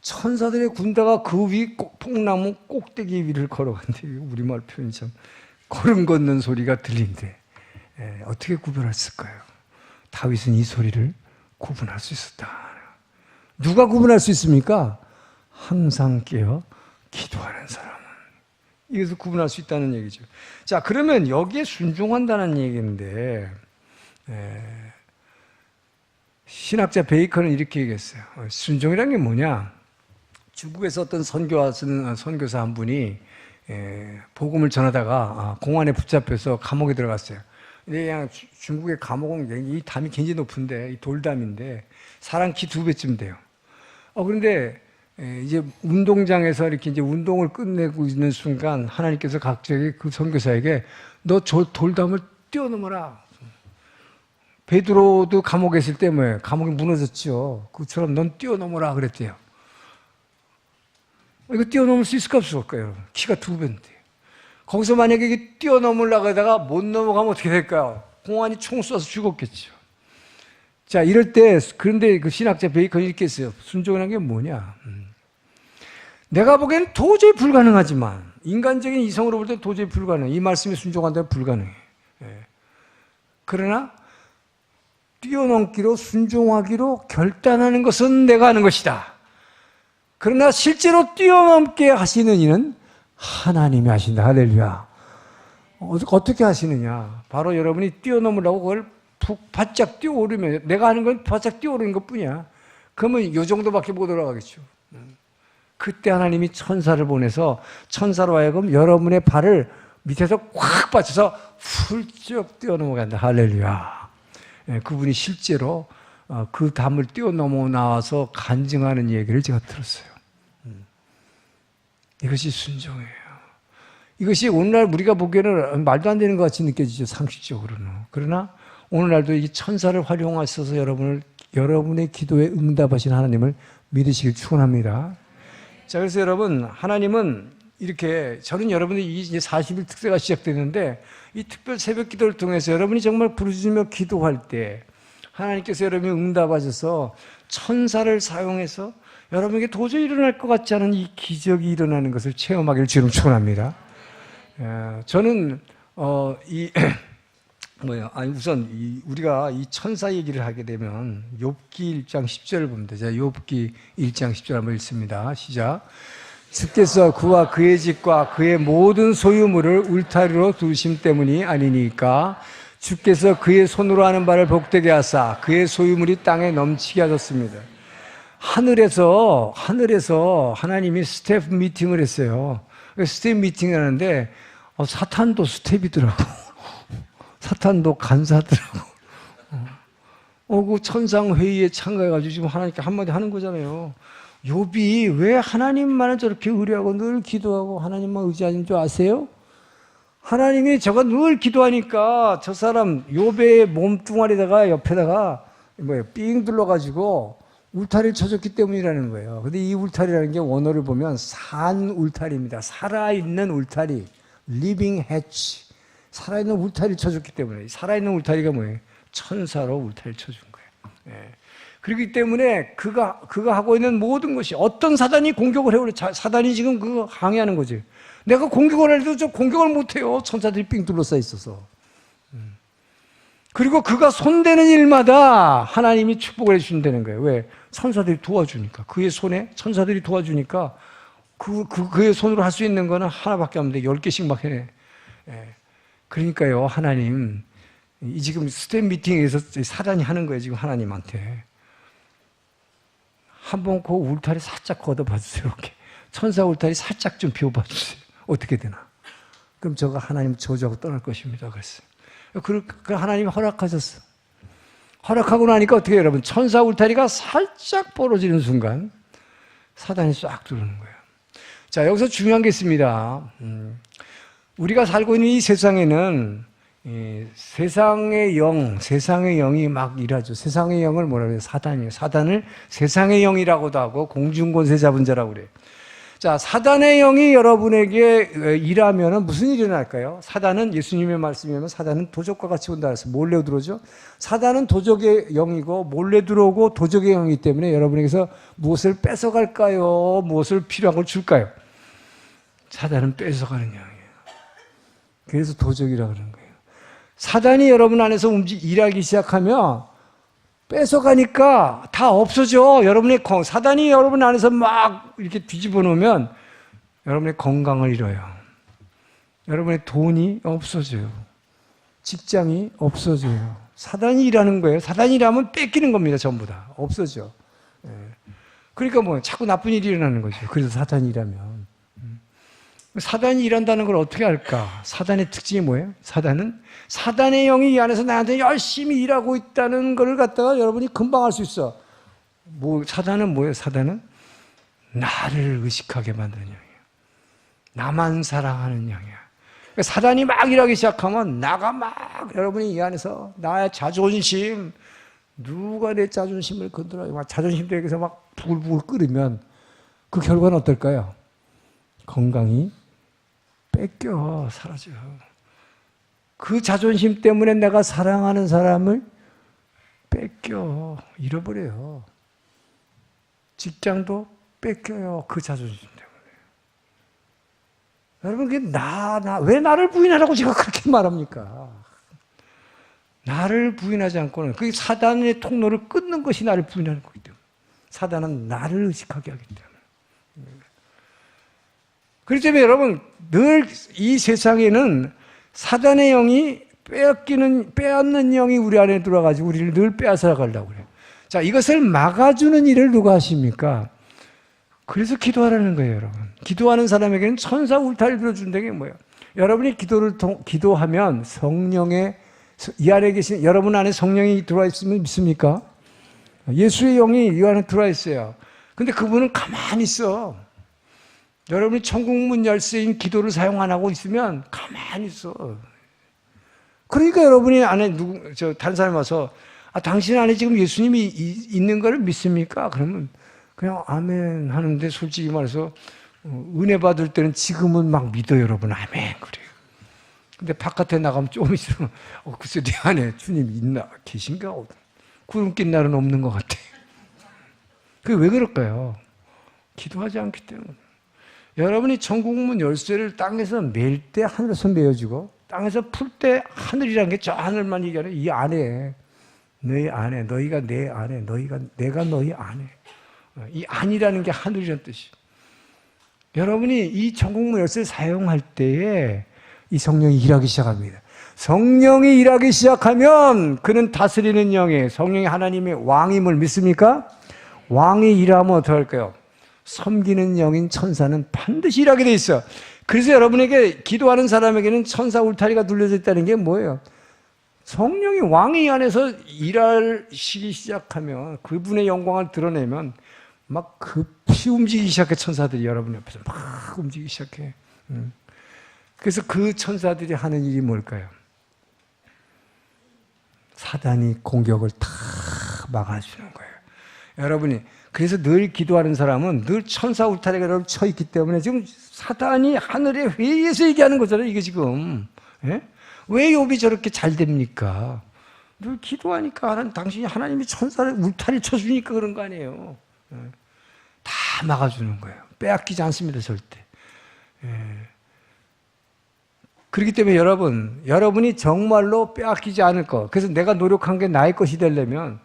천사들의 군대가 그 위 뽕나무 꼭대기 위를 걸어간대. 우리말 표현이 참 걸음 걷는 소리가 들린대. 어떻게 구분했을까요? 다윗은 이 소리를 구분할 수 있었다. 누가 구분할 수 있습니까? 항상 깨어 기도하는 사람은. 이것을 구분할 수 있다는 얘기죠. 자, 그러면 여기에 순종한다는 얘기인데 신학자 베이컨은 이렇게 얘기했어요. 순종이라는 게 뭐냐? 중국에서 어떤 선교사 한 분이 복음을 전하다가 공안에 붙잡혀서 감옥에 들어갔어요. 근데 그냥 중국의 감옥은 이 담이 굉장히 높은데 이 돌담인데 사람 키 2배쯤 돼요. 그런데 이제 운동장에서 이렇게 이제 운동을 끝내고 있는 순간 하나님께서 갑자기 그 선교사에게 너 저 돌담을 뛰어넘어라. 베드로도 감옥에 있을 때 뭐예요? 감옥이 무너졌죠. 그처럼 넌 뛰어넘어라 그랬대요. 이거 뛰어넘을 수 있을까 없을까요? 여러분? 키가 2배인데. 거기서 만약에 이게 뛰어넘으려고 하다가 못 넘어가면 어떻게 될까요? 공안이 총 쏴서 죽었겠죠. 자, 이럴 때, 그런데 그 신학자 베이컨이 이렇게 했어요. 순종이라는 게 뭐냐? 내가 보기에는 도저히 불가능하지만, 인간적인 이성으로 볼 때 도저히 불가능해. 이 말씀에 순종한다면 불가능해. 예. 그러나, 뛰어넘기로, 순종하기로 결단하는 것은 내가 하는 것이다. 그러나 실제로 뛰어넘게 하시는 이는 하나님이 하신다. 할렐루야. 어떻게 하시느냐? 바로 여러분이 뛰어넘으려고 그걸 푹 바짝 뛰어오르면, 내가 하는 건 바짝 뛰어오르는 것 뿐이야. 그러면 이 정도밖에 못 올라가겠죠. 그때 하나님이 천사를 보내서 천사로 하여금 여러분의 발을 밑에서 꽉 받쳐서 훌쩍 뛰어넘어간다. 할렐루야. 그분이 실제로 그 담을 뛰어넘어 나와서 간증하는 얘기를 제가 들었어요. 이것이 순종이에요. 이것이 오늘날 우리가 보기에는 말도 안 되는 것 같이 느껴지죠. 상식적으로는. 그러나 오늘날도 이 천사를 활용하셔서 여러분의 기도에 응답하신 하나님을 믿으시길 축원합니다. 자, 그래서 여러분, 하나님은 이렇게, 저는 여러분이 이제 40일 특세가 시작되는데 이 특별 새벽 기도를 통해서 여러분이 정말 부르짖으며 기도할 때 하나님께서 여러분이 응답하셔서 천사를 사용해서 여러분에게 도저히 일어날 것 같지 않은 이 기적이 일어나는 것을 체험하기를 주님 축원합니다. 저는 우선 우리가 이 천사 얘기를 하게 되면 욥기 1장 10절을 봅니다. 자, 욥기 1장 10절 한번 읽습니다. 시작. 주께서 그와 그의 집과 그의 모든 소유물을 울타리로 두심 때문이 아니니까 주께서 그의 손으로 하는 바를 복되게 하사 그의 소유물이 땅에 넘치게 하셨습니다. 하늘에서 하나님이 스텝 미팅을 했어요. 스텝 미팅을 하는데 사탄도 스텝이더라고. 사탄도 간사더라고. 그 천상 회의에 참가해가지고 지금 하나님께 한마디 하는 거잖아요. 욥이 왜 하나님만을 저렇게 의뢰하고 늘 기도하고 하나님만 의지하는 줄 아세요? 하나님이 저가 늘 기도하니까 저 사람 욥의 몸뚱아리다가 옆에다가 삥 둘러가지고 울타리를 쳐줬기 때문이라는 거예요. 근데 이 울타리라는 게 원어를 보면 산 울타리입니다. 살아있는 울타리, living hatch. 살아있는 울타리를 쳐줬기 때문에. 살아있는 울타리가 뭐예요? 천사로 울타리를 쳐준 거예요. 예. 그렇기 때문에 그가 하고 있는 모든 것이 어떤 사단이 공격을 해오래. 사단이 지금 그거 항의하는 거지. 내가 공격을 해도 저 공격을 못해요. 천사들이 삥 둘러싸여 있어서. 그리고 그가 손대는 일마다 하나님이 축복을 해주신다는 거예요. 왜? 천사들이 도와주니까. 그의 손에 천사들이 도와주니까 그의 손으로 할 수 있는 거는 하나밖에 없는데 10개씩 막 해내. 예. 그러니까요, 하나님, 이 지금 스텝 미팅에서 사단이 하는 거예요, 지금 하나님한테. 한번 그 울타리 살짝 걷어봐주세요, 이렇게. 천사 울타리 살짝 좀 비워봐주세요. 어떻게 되나. 그럼 저가 하나님 저주하고 떠날 것입니다. 그랬어요. 그 하나님이 허락하셨어. 허락하고 나니까 어떻게 해요, 여러분? 천사 울타리가 살짝 벌어지는 순간 사단이 싹 들어오는 거예요. 자, 여기서 중요한 게 있습니다. 우리가 살고 있는 이 세상에는 세상의 영이 막 일하죠. 세상의 영을 뭐라 그래요? 사단이에요. 사단을 세상의 영이라고도 하고 공중권세 잡은 자라고 그래요. 자, 사단의 영이 여러분에게 일하면 무슨 일이 일어날까요? 사단은 예수님의 말씀이면 사단은 도적과 같이 온다 그래서 몰래 들어오죠. 사단은 도적의 영이고 몰래 들어오고 도적의 영이기 때문에 여러분에게서 무엇을 뺏어갈까요? 무엇을 필요한 걸 줄까요? 사단은 뺏어가는 영이에요. 그래서 도적이라고 그러는 거예요. 사단이 여러분 안에서 일하기 시작하면 뺏어가니까 다 없어져. 사단이 여러분 안에서 막 이렇게 뒤집어 놓으면 여러분의 건강을 잃어요. 여러분의 돈이 없어져요. 직장이 없어져요. 사단이 일하는 거예요. 사단이 일하면 뺏기는 겁니다. 전부 다. 없어져. 그러니까 자꾸 나쁜 일이 일어나는 거죠. 그래서 사단이 일하면. 사단이 일한다는 걸 어떻게 알까? 사단의 특징이 뭐예요? 사단의 영이 이 안에서 나한테 열심히 일하고 있다는 걸 갖다가 여러분이 금방 알 수 있어. 사단은 뭐예요? 사단은 나를 의식하게 만드는 영이에요. 나만 사랑하는 영이야. 사단이 막 일하기 시작하면 나가 막 여러분이 이 안에서 나의 자존심, 누가 내 자존심을 건드려요? 막 자존심 대에서 막 부글부글 끓으면 그 결과는 어떨까요? 건강이 뺏겨 사라져요. 그 자존심 때문에 내가 사랑하는 사람을 뺏겨 잃어버려요. 직장도 뺏겨요. 그 자존심 때문에. 여러분, 그게 왜 나를 부인하라고 제가 그렇게 말합니까? 나를 부인하지 않고는 그게 사단의 통로를 끊는 것이 나를 부인하는 거기 때문에. 사단은 나를 의식하게 하기 때문에. 그렇기 때문에 여러분, 늘 이 세상에는 사단의 영이 빼앗는 영이 우리 안에 들어와가지고 우리를 늘 빼앗아 가려고 그래요. 자, 이것을 막아주는 일을 누가 하십니까? 그래서 기도하라는 거예요, 여러분. 기도하는 사람에게는 천사 울타리 들어준다는 게 뭐예요? 여러분이 기도하면 성령의, 이 안에 계신, 여러분 안에 성령이 들어와 있으면 믿습니까? 예수의 영이 이 안에 들어와 있어요. 근데 그분은 가만히 있어. 여러분이 천국문 열쇠인 기도를 사용 안 하고 있으면 가만히 있어. 그러니까 여러분이 안에 다른 사람이 와서, 당신 안에 지금 예수님이 있는 걸 믿습니까? 그러면 그냥 아멘 하는데 솔직히 말해서 은혜 받을 때는 지금은 막 믿어요, 여러분. 아멘 그래요. 근데 바깥에 나가면 조금 있으면 글쎄 내 안에 주님 있나 계신가? 구름 낀 날은 없는 것 같아. 그게 왜 그럴까요? 기도하지 않기 때문에. 여러분이 천국문 열쇠를 땅에서 맬 때 하늘에서 메어지고 땅에서 풀 때 하늘이라는 게 저 하늘만 얘기하는 이 안에, 너희 안에, 너희가 내 안에, 내가 너희 안에. 이 안이라는 게 하늘이라는 뜻이에요. 여러분이 이 천국문 열쇠를 사용할 때에 이 성령이 일하기 시작합니다. 성령이 일하기 시작하면 그는 다스리는 영에 성령이 하나님의 왕임을 믿습니까? 왕이 일하면 어떻게 할까요? 섬기는 영인 천사는 반드시 일하게 돼 있어. 그래서 여러분에게 기도하는 사람에게는 천사 울타리가 둘러져 있다는 게 뭐예요? 성령이 왕이 안에서 일하시기 시작하면 그분의 영광을 드러내면 막 급히 움직이기 시작해. 천사들이 여러분 옆에서 막 움직이기 시작해. 그래서 그 천사들이 하는 일이 뭘까요? 사단이 공격을 다 막아주는 거예요. 여러분이 그래서 늘 기도하는 사람은 늘 천사 울타리가 쳐 있기 때문에 지금 사단이 하늘의 회의에서 얘기하는 거잖아요. 이게 지금. 예? 왜 욥이 저렇게 잘 됩니까? 늘 기도하니까 당신이 하나님이 천사를 울타리 쳐주니까 그런 거 아니에요. 예. 다 막아주는 거예요. 빼앗기지 않습니다, 절대. 예. 그렇기 때문에 여러분이 정말로 빼앗기지 않을 것. 그래서 내가 노력한 게 나의 것이 되려면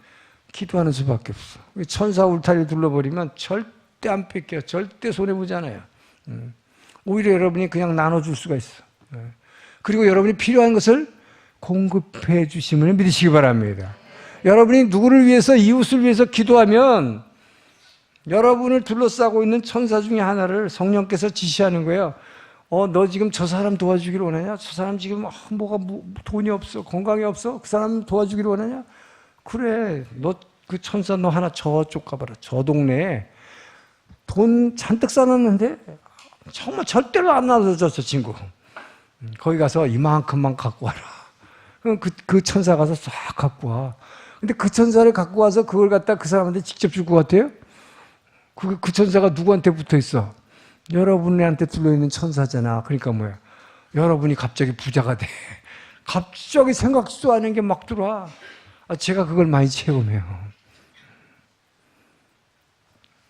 기도하는 수밖에 없어. 천사 울타리를 둘러버리면 절대 안 뺏겨요. 절대 손해보지 않아요. 오히려 여러분이 그냥 나눠줄 수가 있어. 그리고 여러분이 필요한 것을 공급해 주심을 믿으시기 바랍니다. 여러분이 누구를 위해서, 이웃을 위해서 기도하면 여러분을 둘러싸고 있는 천사 중에 하나를 성령께서 지시하는 거예요. 너 지금 저 사람 도와주기를 원하냐? 저 사람 지금 돈이 없어, 건강이 없어? 그 사람 도와주기를 원하냐? 그래, 너 그 천사 너 하나 저쪽 가봐라. 저 동네에 돈 잔뜩 쌓았는데 정말 절대로 안 놔둬줘, 저 친구. 거기 가서 이만큼만 갖고 와라. 그럼 그 천사 가서 싹 갖고 와. 근데 그 천사를 갖고 와서 그걸 갖다 그 사람한테 직접 줄 것 같아요? 그 천사가 누구한테 붙어 있어? 여러분한테 둘러있는 천사잖아. 그러니까 뭐야? 여러분이 갑자기 부자가 돼. 갑자기 생각지도 않은 게 막 들어와. 제가 그걸 많이 체험해요.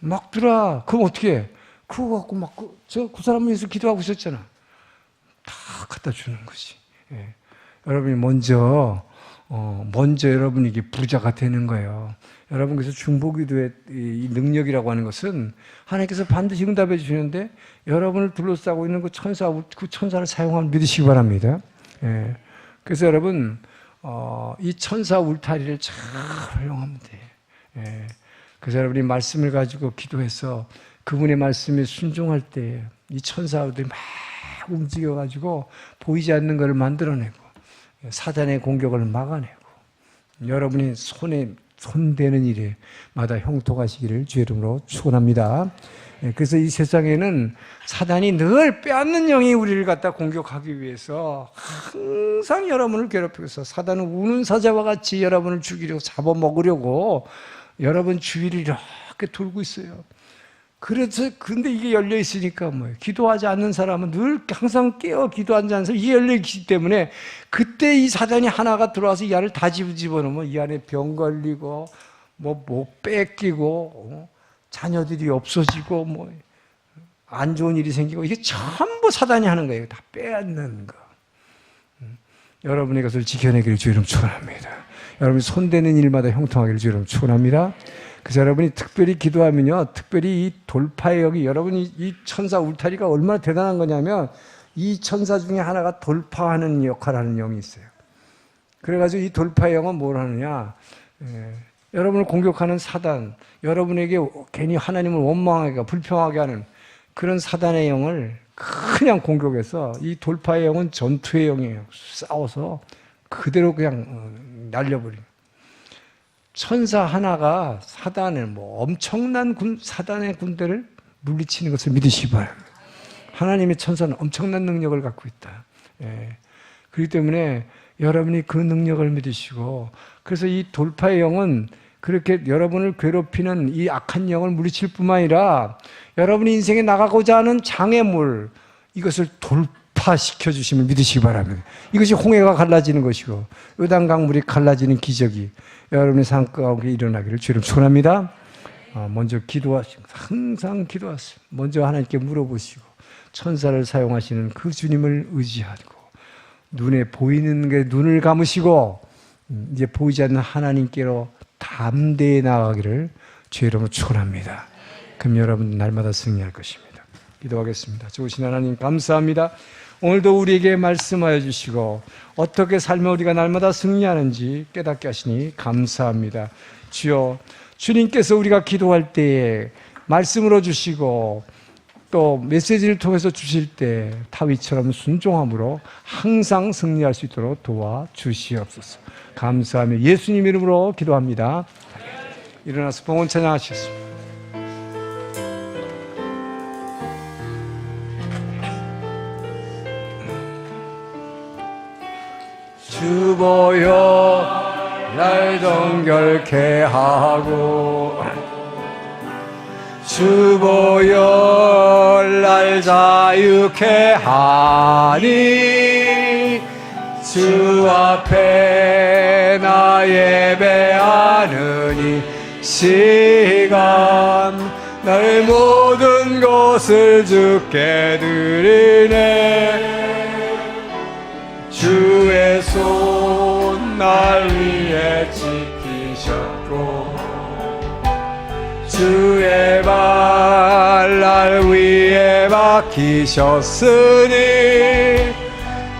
막 들어와. 그럼 어떻게 해? 그거 갖고 그 사람을 위해서 기도하고 있었잖아. 다 갖다 주는 거지. 예. 여러분이 먼저 여러분이 부자가 되는 거예요. 여러분, 그래서 중보기도의 이 능력이라고 하는 것은 하나님께서 반드시 응답해 주시는데 여러분을 둘러싸고 있는 그 천사를 사용하면 믿으시기 바랍니다. 예. 그래서 여러분, 이 천사 울타리를 잘 활용하면 돼. 예. 그래서 여러분이 말씀을 가지고 기도해서 그분의 말씀에 순종할 때 이 천사들이 막 움직여가지고 보이지 않는 것을 만들어내고 사단의 공격을 막아내고 여러분이 손에 손대는 일에마다 형통하시기를 주의 이름으로 축원합니다. 그래서 이 세상에는 사단이 늘 빼앗는 영이 우리를 갖다 공격하기 위해서 항상 여러분을 괴롭히고 있어. 사단은 우는 사자와 같이 여러분을 죽이려고 잡아먹으려고 여러분 주위를 이렇게 돌고 있어요. 그래서 근데 이게 열려 있으니까 뭐예요? 기도하지 않는 사람은 늘 항상 깨어 기도하지 않는 사람 이게 열려 있기 때문에 그때 이 사단이 하나가 들어와서 이 안을 다 집어넣으면 이 안에 병 걸리고 못 뺏기고 자녀들이 없어지고 안 좋은 일이 생기고 이게 전부 사단이 하는 거예요. 다 빼앗는 거. 여러분의 것을 지켜내기를 주의 이름 축원합니다. 여러분이 손대는 일마다 형통하기를 주의 이름 축원합니다. 그래서 여러분이 특별히 기도하면요, 특별히 이 돌파의 영이 여러분이 이 천사 울타리가 얼마나 대단한 거냐면 이 천사 중에 하나가 돌파하는 역할을 하는 영이 있어요. 그래가지고 이 돌파의 영은 뭘 하느냐? 여러분을 공격하는 사단, 여러분에게 괜히 하나님을 원망하게, 불평하게 하는 그런 사단의 영을 그냥 공격해서 이 돌파의 영은 전투의 영이에요. 싸워서 그대로 그냥 날려버려요. 천사 하나가 사단을 엄청난 사단의 군대를 물리치는 것을 믿으시기 바랍니다. 하나님의 천사는 엄청난 능력을 갖고 있다. 그렇기 때문에 여러분이 그 능력을 믿으시고, 그래서 이 돌파의 영은 그렇게 여러분을 괴롭히는 이 악한 영을 물리칠 뿐만 아니라 여러분이 인생에 나가고자 하는 장애물, 이것을 돌파시켜 주심을 믿으시기 바랍니다. 이것이 홍해가 갈라지는 것이고 요단강물이 갈라지는 기적이 여러분의 삶 가운데 일어나기를 주님 축원합니다. 먼저 기도하시고, 항상 기도하시고, 먼저 하나님께 물어보시고, 천사를 사용하시는 그 주님을 의지하고, 눈에 보이는 게 눈을 감으시고 이제 보이지 않는 하나님께로 담대히 나아가기를 주의 이름으로 축원합니다. 그럼 여러분 날마다 승리할 것입니다. 기도하겠습니다. 좋으신 하나님 감사합니다. 오늘도 우리에게 말씀하여 주시고 어떻게 살면 우리가 날마다 승리하는지 깨닫게 하시니 감사합니다. 주여, 주님께서 우리가 기도할 때에 말씀으로 주시고 또 메시지를 통해서 주실 때 다윗처럼 순종함으로 항상 승리할 수 있도록 도와주시옵소서. 감사하며 예수님 이름으로 기도합니다. 일어나서 봉헌 찬양하시겠습니다. 주 보여 날 정결케 하고 주 보여 날 자유케 하니 주 앞에 나 예배하는 이 시간 나의 모든 것을 주께 드리네. 주의 손 날 위해 지키셨고 주의 발 날 위해 박히셨으니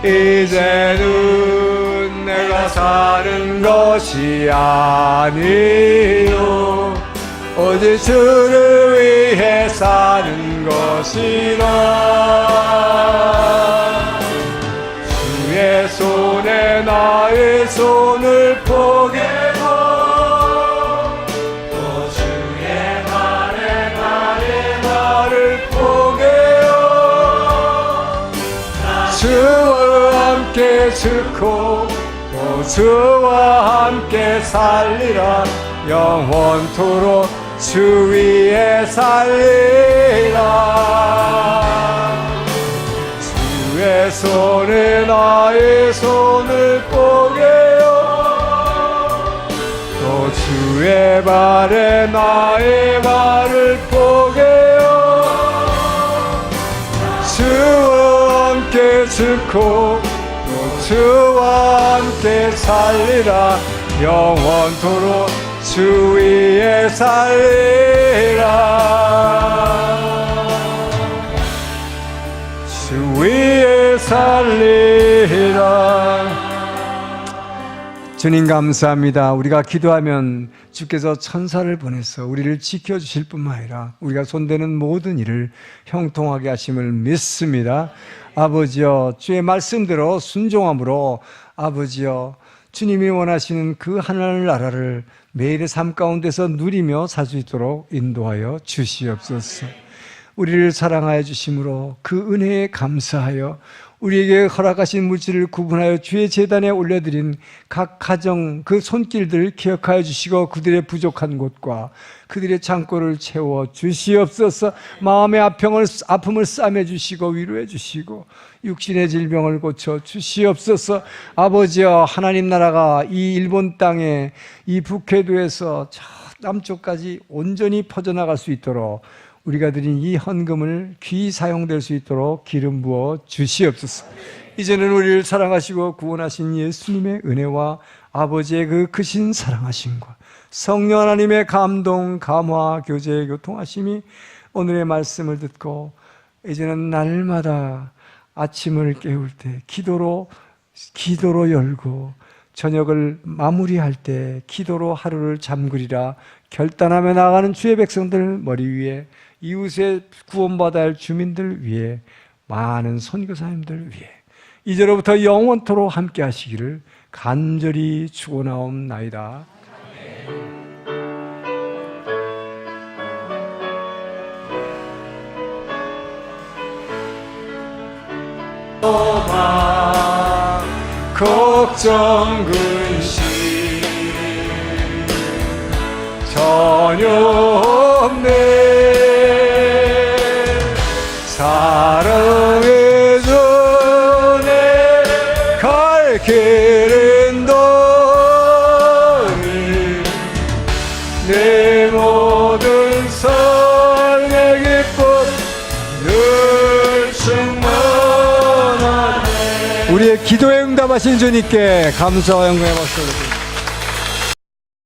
이제는 내가 사는 것이 아니요 오직 주를 위해 사는 것이라. 주의 손에 나의 손을 포개고 또 주의 발에 나의 발을 포개어 주와 함께 죽고 또 주와 함께 살리라. 영원토록 주 위에 살리라. 주의 손에 나의 손을 포개어 또 주의 발에 나의 발을 포개어 주와 함께 죽고 또 주와 함께 살리라. 영원토록 주 위에 살리라. 주 위에 살리라. 주님 감사합니다. 우리가 기도하면 주께서 천사를 보내서 우리를 지켜주실 뿐만 아니라 우리가 손대는 모든 일을 형통하게 하심을 믿습니다. 아버지여, 주의 말씀대로 순종함으로 아버지여 주님이 원하시는 그 하늘 나라를 매일의 삶 가운데서 누리며 살 수 있도록 인도하여 주시옵소서. 우리를 사랑하여 주심으로 그 은혜에 감사하여 우리에게 허락하신 물질을 구분하여 주의 제단에 올려드린 각 가정 그 손길들 기억하여 주시고 그들의 부족한 곳과 그들의 창고를 채워 주시옵소서. 마음의 아픔을 싸매 주시고 위로해 주시고 육신의 질병을 고쳐 주시옵소서. 아버지여, 하나님 나라가 이 일본 땅에 이 북해도에서 저 남쪽까지 온전히 퍼져나갈 수 있도록 우리가 드린 이 헌금을 귀히 사용될 수 있도록 기름 부어 주시옵소서. 이제는 우리를 사랑하시고 구원하신 예수님의 은혜와 아버지의 그 크신 사랑하심과 성령 하나님의 감동, 감화, 교제, 교통하심이 오늘의 말씀을 듣고 이제는 날마다 아침을 깨울 때 기도로 열고 저녁을 마무리할 때 기도로 하루를 잠그리라 결단하며 나아가는 주의 백성들 머리 위에, 이웃의 구원받아야 할 주민들 위에, 많은 선교사님들 위에 이제로부터 영원토록 함께 하시기를 간절히 축원하옵나이다. 걱정 근심 전혀 없네. 사랑의 전에 갈 길은 너를 내 모든 삶의 기쁨 늘 충만하네. 우리의 기도에 응답하신 주님께 감사와 영광의 박수를 드립니다.